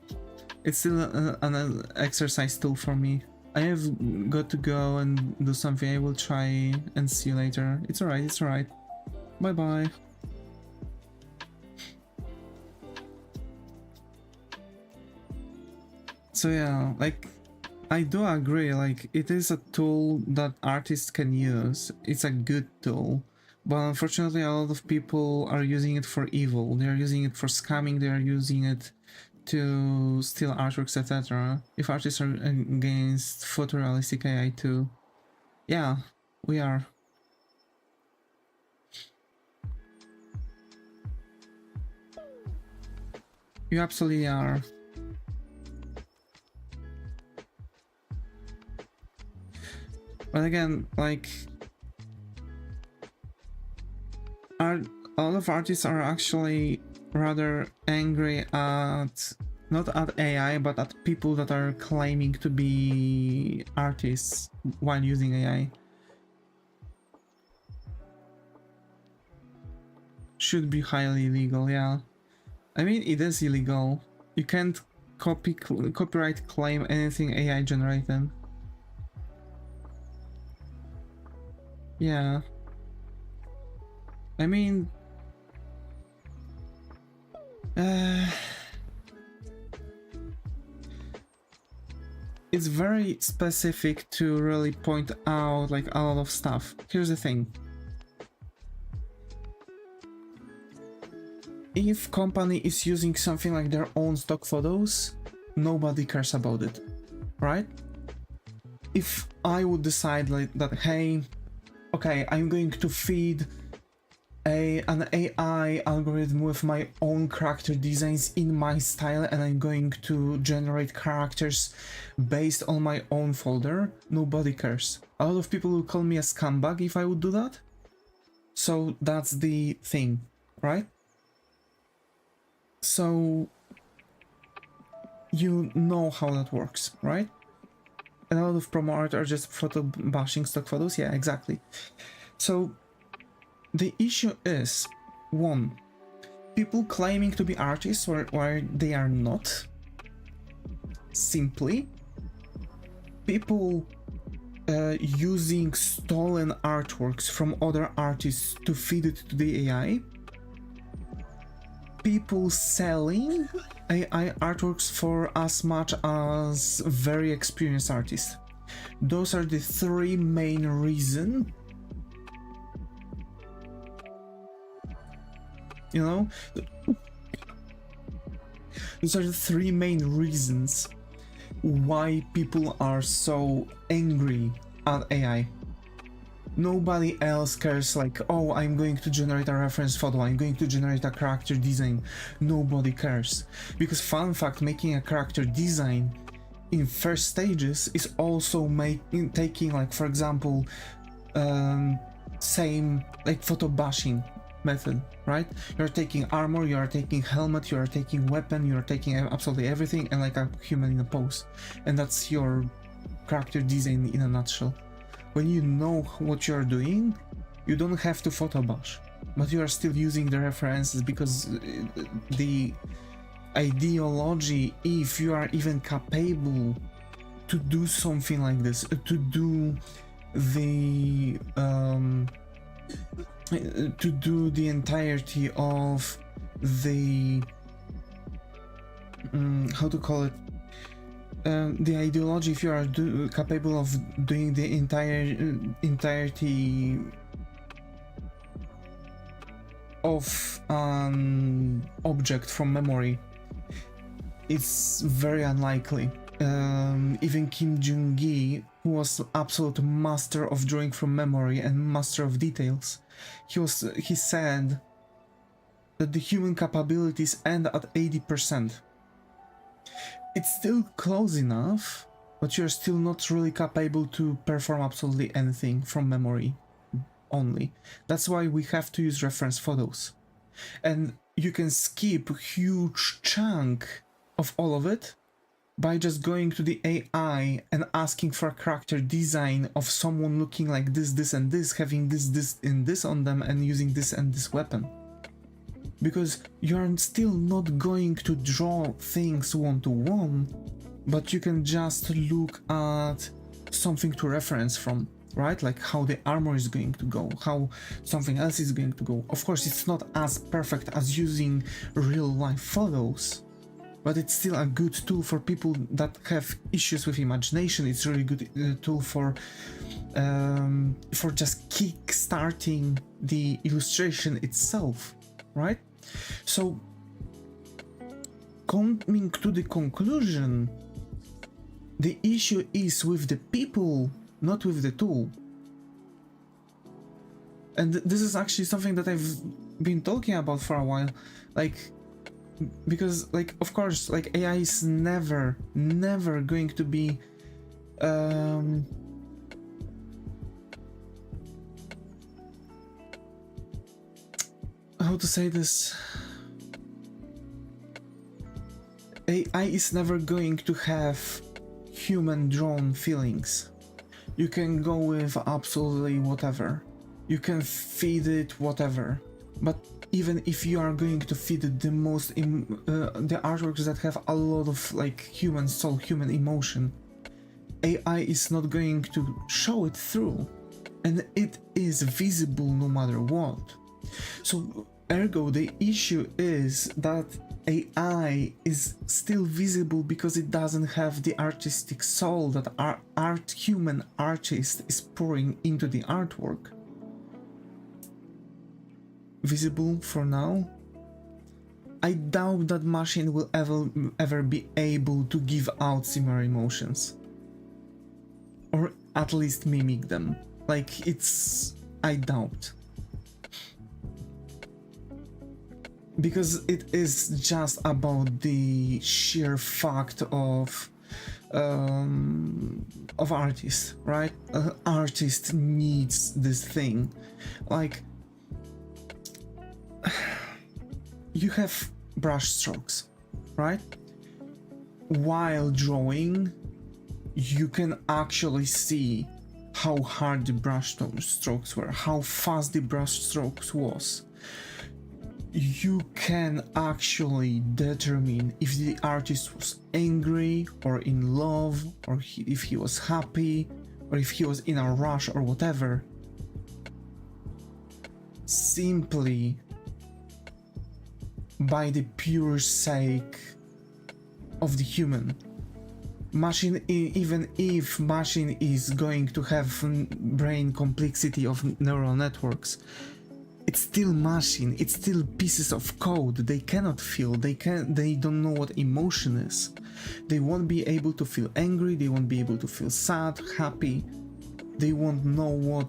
it's still an exercise tool for me. I have got to go and do something. I will try and see you later. It's alright, it's alright. Bye bye. So yeah, like, I do agree, like, it is a tool that artists can use. It's a good tool. But unfortunately, a lot of people are using it for evil. They are using it for scamming, they are using it to steal artworks, etc. If artists are against photorealistic AI too. Yeah, we are. You absolutely are. But again, like, a lot of artists are actually rather angry at, not at AI, but at people that are claiming to be artists while using AI. Should be highly illegal, yeah. I mean, it is illegal. You can't copyright claim anything AI generated. Yeah. I mean, it's very specific to really point out like a lot of stuff. Here's the thing. If company is using something like their own stock photos, nobody cares about it, right? If I would decide like that, hey, okay, I'm going to feed an AI algorithm with my own character designs in my style, and I'm going to generate characters based on my own folder, nobody cares. A lot of people will call me a scumbag if I would do that. So that's the thing, right? So you know how that works, right? A lot of promo art are just photo bashing stock photos. Yeah, exactly. So the issue is, one, people claiming to be artists where they are not. Simply, people using stolen artworks from other artists to feed it to the AI. People selling AI artworks for as much as very experienced artists. Those are the three main reasons. You know, those are the three main reasons why people are so angry at AI. Nobody else cares, like, oh, I'm going to generate a reference photo, I'm going to generate a character design. Nobody cares. Because fun fact, making a character design in first stages is also taking, like, for example, same like photo bashing method, right? You're taking armor, you are taking helmet, you are taking weapon, you are taking absolutely everything, and like a human in a pose, and that's your character design in a nutshell. When you know what you're doing, you don't have to photo bash, but you are still using the references because the ideology, if you are even capable to do something like this, to do the entirety of the how to call it, the ideology, if you are capable of doing the entirety of an object from memory, it's very unlikely. Even Kim Jung-gi, who was absolute master of drawing from memory and master of details, he said that the human capabilities end at 80%. It's still close enough, but you're still not really capable to perform absolutely anything from memory only. That's why we have to use reference photos. And you can skip a huge chunk of all of it by just going to the AI and asking for a character design of someone looking like this, this, and this, having this, this, and this on them, and using this and this weapon. Because you're still not going to draw things one-to-one, but you can just look at something to reference from, right? Like how the armor is going to go, how something else is going to go. Of course, it's not as perfect as using real-life photos, but it's still a good tool for people that have issues with imagination. It's a really good tool for just kick-starting the illustration itself, right? So, coming to the conclusion, the issue is with the people, not with the tool. And this is actually something that I've been talking about for a while, like, because, like, of course, like, AI is never going to be how to say this? AI is never going to have human drawn feelings. You can go with absolutely whatever. You can feed it whatever. But even if you are going to feed it the artworks that have a lot of like human soul, human emotion, AI is not going to show it through. And it is visible no matter what. So ergo, the issue is that AI is still visible because it doesn't have the artistic soul that our human artist is pouring into the artwork. Visible for now. I doubt that machine will ever be able to give out similar emotions, or at least mimic them. Like, I doubt. Because it is just about the sheer fact of artist, right? Artist needs this thing. Like, you have brush strokes, right? While drawing, you can actually see how hard the brush strokes were, how fast the brush strokes was. You can actually determine if the artist was angry or in love, or if he was happy, or if he was in a rush or whatever, simply by the pure sake of the human. Machine, even if machine is going to have brain complexity of neural networks, it's still machine, it's still pieces of code. They cannot feel, they don't know what emotion is. They won't be able to feel angry, they won't be able to feel sad, happy. They won't know what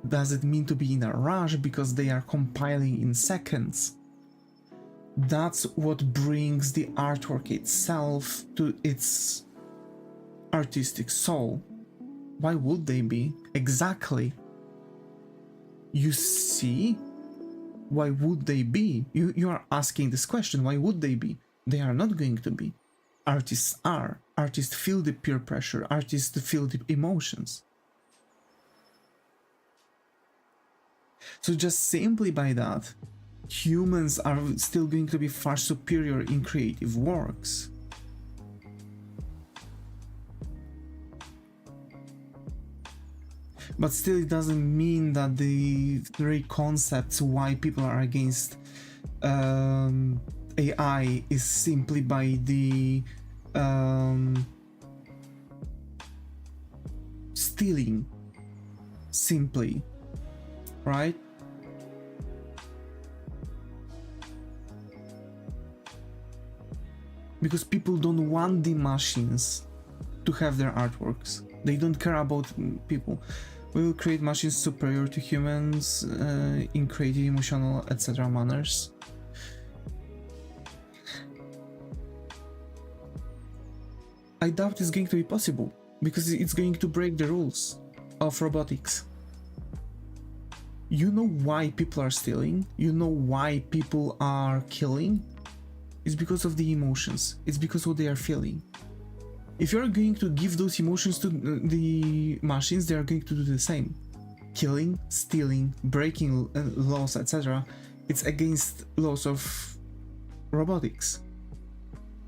does it mean to be in a rush because they are compiling in seconds. That's what brings the artwork itself to its artistic soul. Why would they be? Exactly. You see? Why would they be? You are asking this question, why would they be? They are not going to be. Artists are. Artists feel the peer pressure. Artists feel the emotions. So just simply by that, humans are still going to be far superior in creative works. But still, it doesn't mean that the three concepts why people are against AI is simply by the stealing, simply, right? Because people don't want the machines to have their artworks. They don't care about people. We will create machines superior to humans in creative, emotional, etc. manners. I doubt it's going to be possible, because it's going to break the rules of robotics. You know why people are stealing? You know why people are killing? It's because of the emotions. It's because of what they are feeling. If you're going to give those emotions to the machines, they are going to do the same. Killing, stealing, breaking laws, etc. It's against laws of robotics.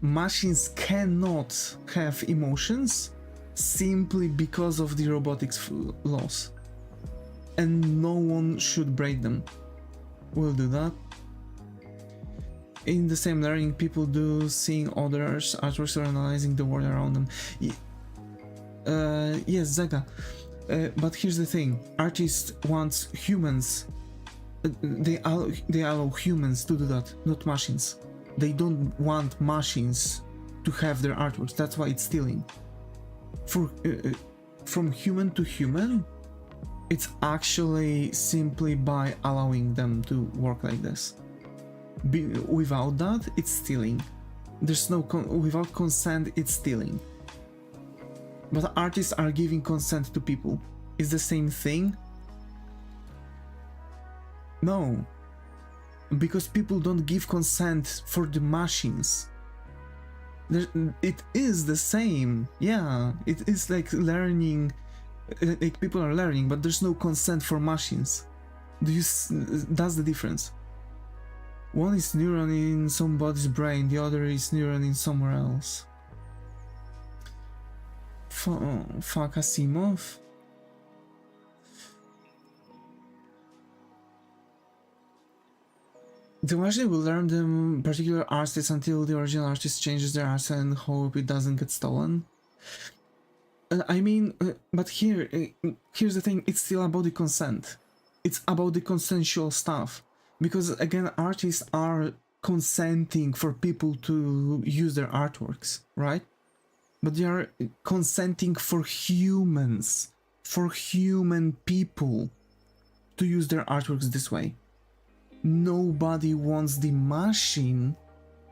Machines cannot have emotions simply because of the robotics laws. And no one should break them. We'll do that. In the same learning, people do seeing others' artworks or analyzing the world around them. Yes, Zaga. But here's the thing: artists want humans. They allow humans to do that, not machines. They don't want machines to have their artworks. That's why it's stealing. From human to human, it's actually simply by allowing them to work like this. Without that, it's stealing. There's no without consent, it's stealing. But artists are giving consent to people. Is the same thing? No, because people don't give consent for the machines. It is the same. Yeah, it is like learning. Like people are learning, but there's no consent for machines. That's the difference. One is neuron in somebody's brain, the other is neuron in somewhere else. Fuck Asimov. The machine will learn the particular artist until the original artist changes their art and hope it doesn't get stolen. I mean, but here's the thing, it's still about the consent. It's about the consensual stuff. Because again, artists are consenting for people to use their artworks, right? But they are consenting for humans, for human people to use their artworks this way. Nobody wants the machine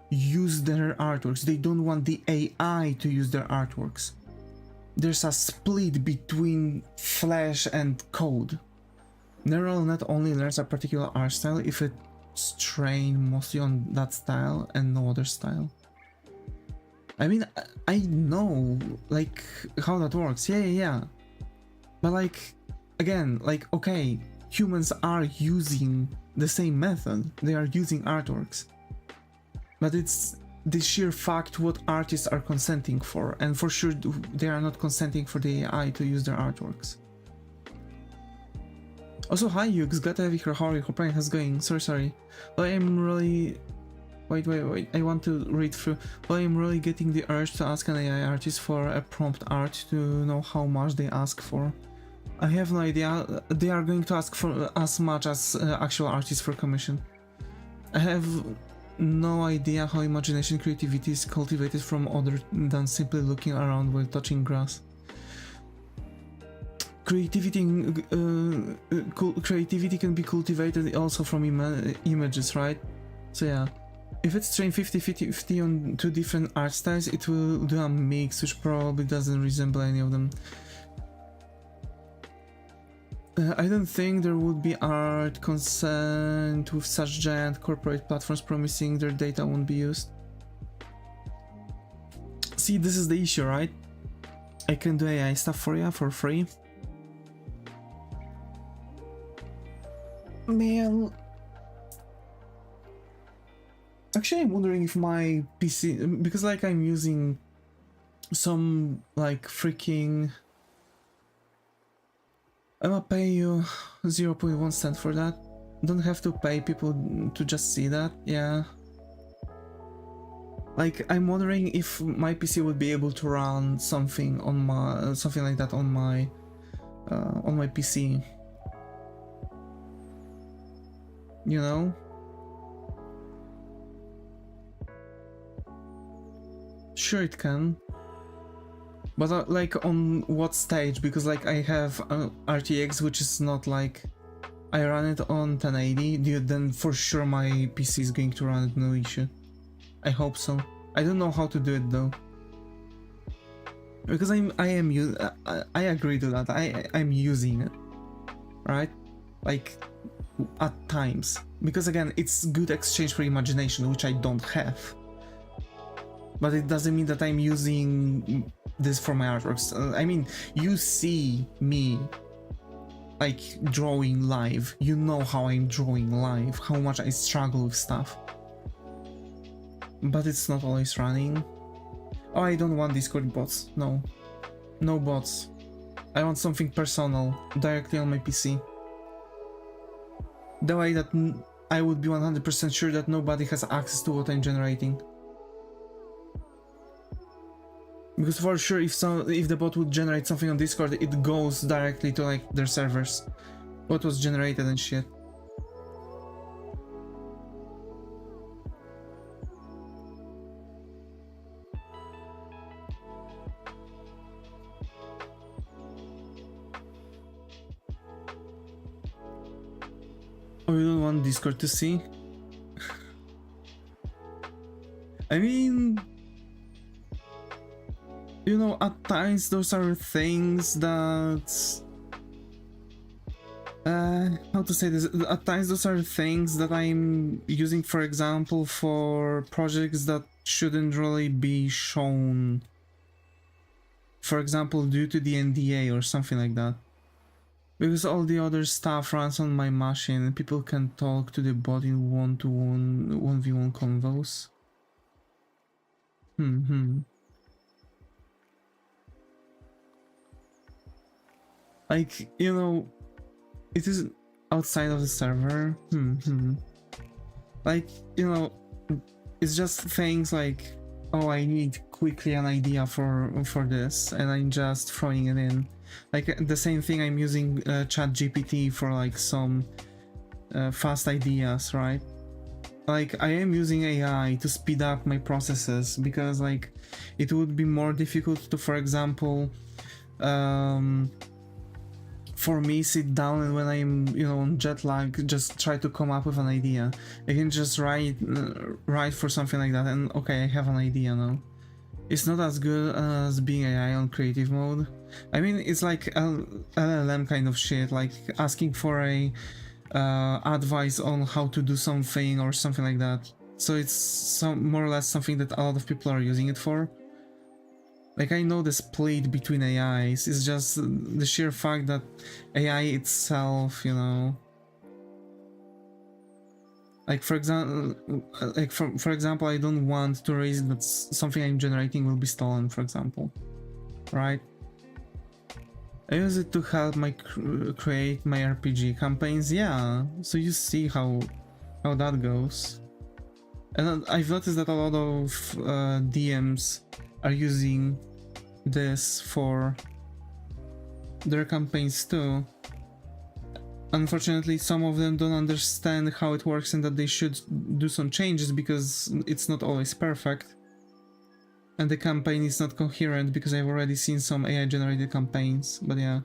use their artworks. They don't want the AI to use their artworks. There's a split between flesh and code. Neural net only learns a particular art style if it trained mostly on that style and no other style. I mean, I know like how that works. Yeah. But like, again, like, okay, humans are using the same method. They are using artworks. But it's the sheer fact what artists are consenting for, and for sure they are not consenting for the AI to use their artworks. Also, hi Yux, glad to have you here. How are you? Hope how's going? Sorry. Well, I'm really... Wait, I want to read through. Well, I'm really getting the urge to ask an AI artist for a prompt art to know how much they ask for. I have no idea. They are going to ask for as much as actual artists for commission. I have no idea how imagination creativity is cultivated from other than simply looking around while touching grass. Creativity can be cultivated also from images, right? So yeah, if it's trained 50-50 on 2 different art styles, it will do a mix which probably doesn't resemble any of them. I don't think there would be art consent with such giant corporate platforms promising their data won't be used. See, this is the issue, right? I can do AI stuff for you for free. Man. Actually, I'm wondering if my PC, because like I'm using some like freaking... I'm gonna pay you 0.1 cent for that. Don't have to pay people to just see that, yeah. Like, I'm wondering if my PC would be able to run something on my something like that on my PC. You know? Sure it can. But like on what stage? Because like I have RTX, which is not like... I run it on 1080, then for sure my PC is going to run it, no issue. I hope so. I don't know how to do it though. Because I agree to that. I'm using it, right? Like at times. Because again, it's good exchange for imagination, which I don't have. But it doesn't mean that I'm using this for my artworks. I mean, you see me like drawing live. You know how I'm drawing live, how much I struggle with stuff. But it's not always running. Oh, I don't want Discord bots. No. No bots. I want something personal, directly on my PC. The way that I would be 100% sure that nobody has access to what I'm generating. Because for sure, if the bot would generate something on Discord, it goes directly to like their servers. What was generated and shit. Oh, you don't want Discord to see? I mean... You know, at times those are things that... how to say this? At times those are things that I'm using, for example, for projects that shouldn't really be shown. For example, due to the NDA or something like that. Because all the other stuff runs on my machine and people can talk to the bot in 1v1 convos. Like, you know, it is outside of the server. Like, you know, it's just things like, oh, I need quickly an idea for this, and I'm just throwing it in. Like the same thing, I'm using ChatGPT for like some fast ideas, right? Like I am using AI to speed up my processes because like it would be more difficult to, for example, for me sit down and when I'm, you know, on jet lag, just try to come up with an idea. I can just write for something like that and okay, I have an idea now. It's not as good as being AI on creative mode. I mean, it's like LLM kind of shit, like asking for a advice on how to do something or something like that. So it's more or less something that a lot of people are using it for. Like, I know the split between AIs is just the sheer fact that AI itself, you know, like for example, I don't want to raise that something I'm generating will be stolen, for example, right? I use it to help my create my RPG campaigns, yeah. So you see how that goes. And I've noticed that a lot of DMs are using this for their campaigns too. Unfortunately, some of them don't understand how it works and that they should do some changes because it's not always perfect. And the campaign is not coherent because I've already seen some AI generated campaigns, but yeah.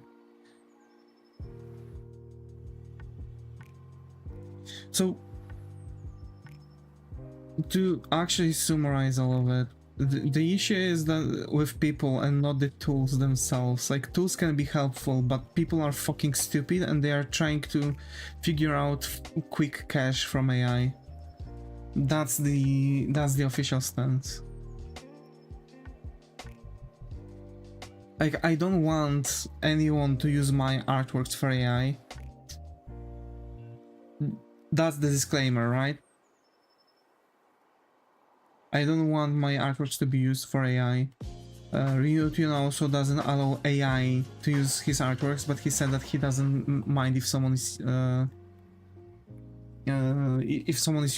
So, to actually summarize all of it, the issue is that with people and not the tools themselves. Like, tools can be helpful, but people are fucking stupid and they are trying to figure out quick cash from AI. That's the official stance. Like, I don't want anyone to use my artworks for AI. That's the disclaimer, right? I don't want my artworks to be used for AI. Huion also doesn't allow AI to use his artworks, but he said that he doesn't mind if someone is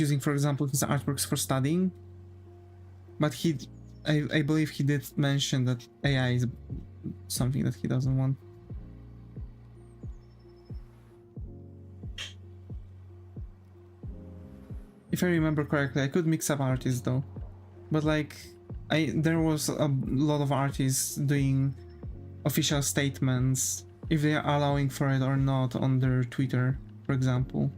using, for example, his artworks for studying. But I believe he did mention that AI is something that he doesn't want. If I remember correctly, I could mix up artists though, but like, there was a lot of artists doing official statements, if they are allowing for it or not, on their Twitter, for example.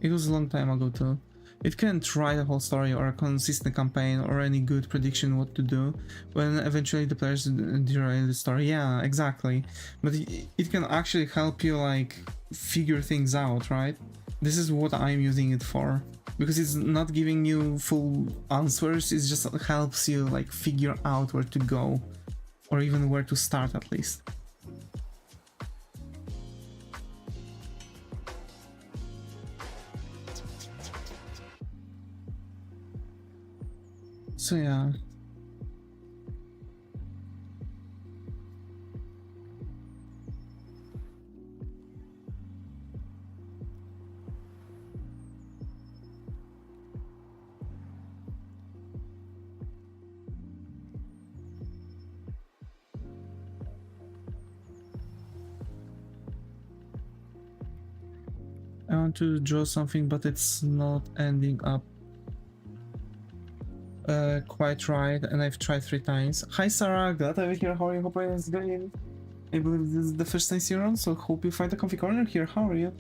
It was a long time ago too. It can't write a whole story or a consistent campaign or any good prediction what to do when eventually the players derail the story. Yeah, exactly. But it can actually help you like figure things out, right? This is what I'm using it for. Because it's not giving you full answers, it just helps you like figure out where to go. Or even where to start at least. So yeah. I want to draw something, but it's not ending up quite right, and I've tried 3 times. Hi Sarah, glad to have you here. How are you? Hope it's going. I believe this is the first time you're on, so hope you find a comfy corner here. How are you?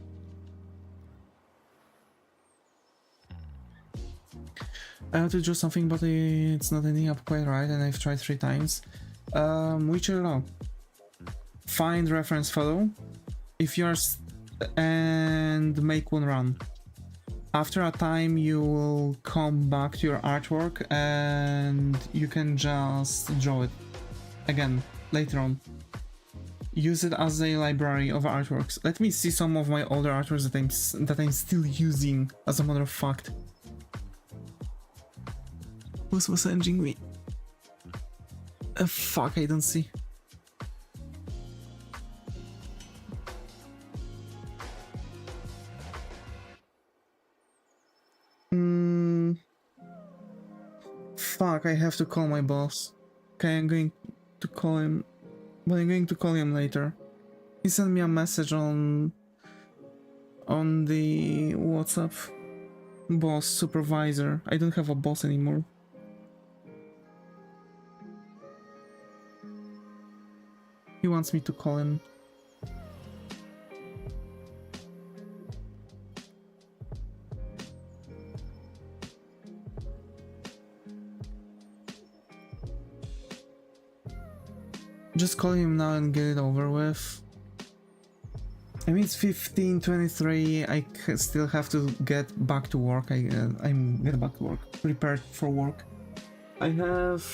I want to draw something, but it's not ending up quite right, and I've tried 3 times. Which allow. Find reference photo. If you're and make one run. After a time you will come back to your artwork and you can just draw it again later on. Use it as a library of artworks. Let me see some of my older artworks that I'm still using, as a matter of fact. Who's messaging me? Fuck, I don't see. Fuck, I have to call my boss. Okay, I'm going to call him, but I'm going to call him later. He sent me a message on the WhatsApp. Boss, supervisor. I don't have a boss anymore. He wants me to call him. Just call him now and get it over with. I mean, it's 15:23. Still have to get back to work. I'm get back to work, prepared for work. I have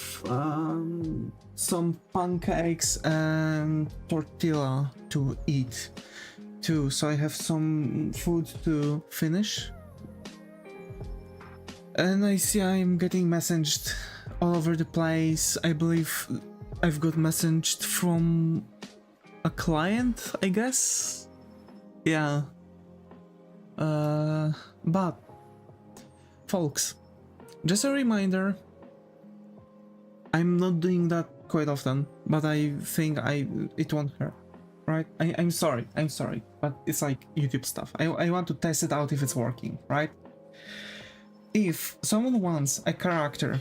some pancakes and tortilla to eat too, so I have some food to finish. And I see I'm getting messaged all over the place. I believe I've got messaged from a client, I guess. Yeah. But folks, just a reminder, I'm not doing that quite often, but I think it won't hurt, right? I'm sorry, but it's like YouTube stuff. I want to test it out if it's working, right? If someone wants a character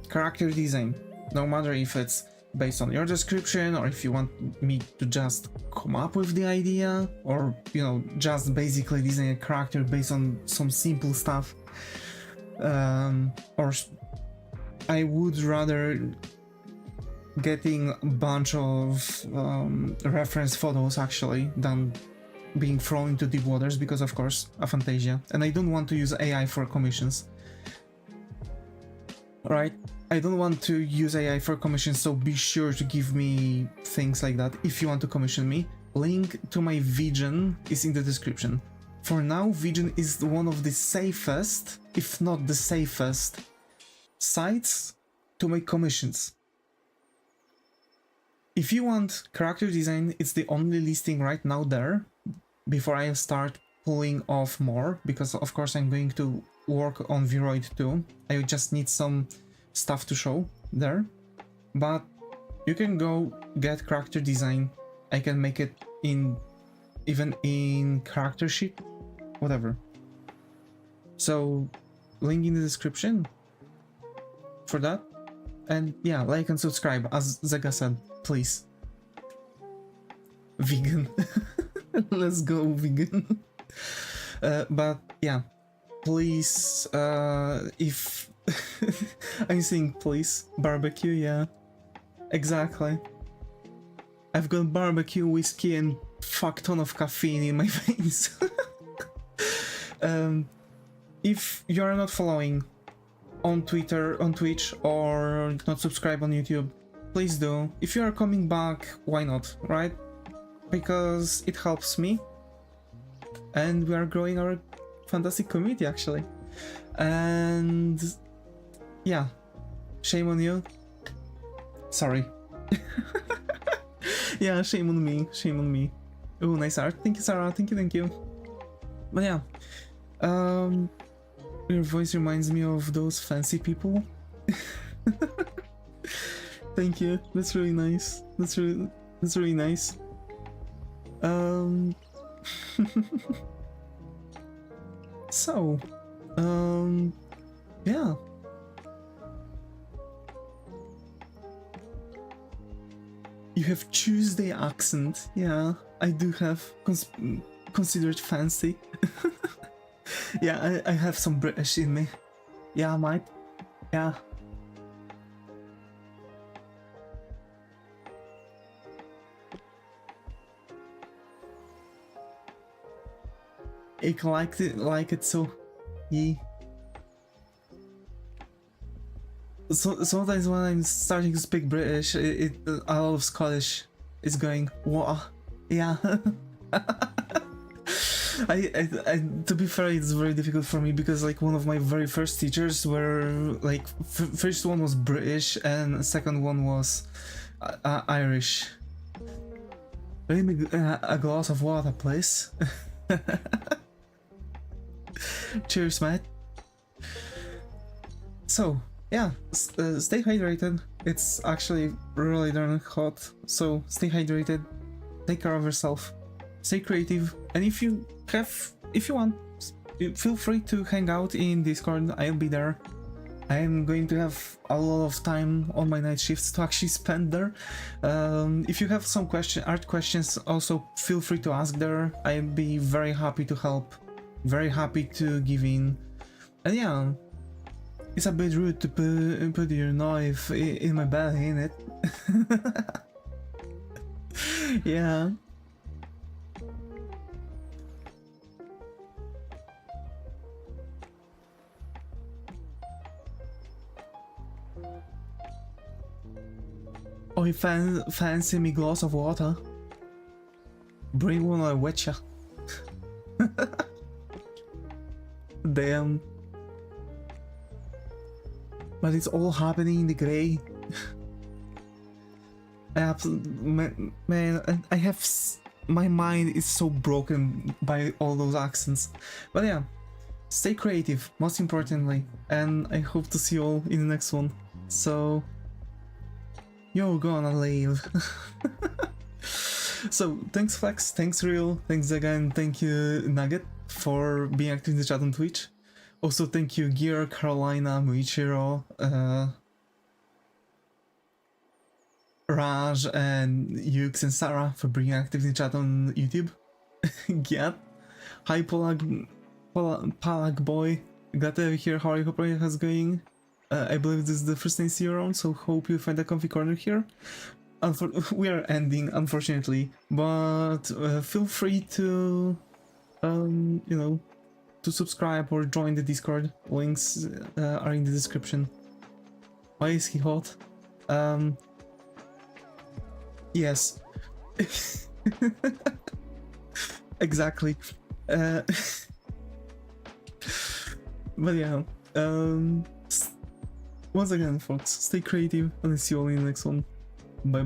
design, no matter if it's based on your description or if you want me to just come up with the idea, or you know, just basically design a character based on some simple stuff, or I would rather getting a bunch of reference photos actually than being thrown into deep waters, because of course aphantasia, and I don't want to use AI for commissions, right? I don't want to use AI for commissions, so be sure to give me things like that if you want to commission me. Link to my Vtuber is in the description. For now, Vtuber is one of the safest, if not the safest, sites to make commissions. If you want character design, it's the only listing right now there, before I start pulling off more, because of course I'm going to work on Vroid too. I just need some stuff to show there, but you can go get character design. I can make it even in character sheet, whatever. So link in the description for that, and yeah, like and subscribe, as Zega said, please. Vegan. Let's go vegan. But yeah, please, if I'm saying please, barbecue, yeah, exactly. I've got barbecue, whiskey, and fuck ton of caffeine in my veins. If you are not following on Twitter, on Twitch, or not subscribe on YouTube, please do. If you are coming back, why not, right? Because it helps me, and we are growing our fantastic community actually. And yeah, shame on you. Sorry. Yeah, shame on me, shame on me. Oh, nice art. Thank you, Sarah. Thank you. But yeah, your voice reminds me of those fancy people. Thank you. That's really nice. That's really nice. So, yeah. You have Tuesday accent. Yeah, I do have considered fancy. Yeah, I have some British in me. Yeah, mate. Yeah. Ik like it so. Yeah. So sometimes when I'm starting to speak British, a lot of Scottish is going, what? Yeah. I to be fair, it's very difficult for me, because like one of my very first teachers were like, first one was British and second one was Irish. Bring me a glass of water, please. Cheers, mate. So yeah, stay hydrated. It's actually really darn hot, so stay hydrated, take care of yourself, stay creative, and if you want, feel free to hang out in Discord. I'll be there. I am going to have a lot of time on my night shifts to actually spend there. If you have some art questions, also feel free to ask there. I'll be very happy to help, very happy to give in. And yeah, it's a bit rude to put your knife in my belly, ain't it? Yeah. Oh, fancy me glass of water. Bring one, I wetcha. Damn. But it's all happening in the grey. Man, I have my mind is so broken by all those accents. But yeah, stay creative, most importantly, and I hope to see you all in the next one. So, you're gonna leave. So, thanks Flex, thanks Real, thanks again, thank you Nugget for being active in the chat on Twitch. Also, thank you Gear, Carolina, Muichiro, Raj, and Yux and Sarah for being active in the chat on YouTube. Yeah. Hi Palag Boy, glad to have you here. How are you? Hope how's going? I believe this is the first time I see you around, so hope you find a comfy corner here. We are ending, unfortunately, but feel free to, you know, to subscribe or join the Discord. Links are in the description. Why is he hot? Yes. Exactly. But yeah, once again, folks, stay creative, and I'll see you all in the next one. Bye.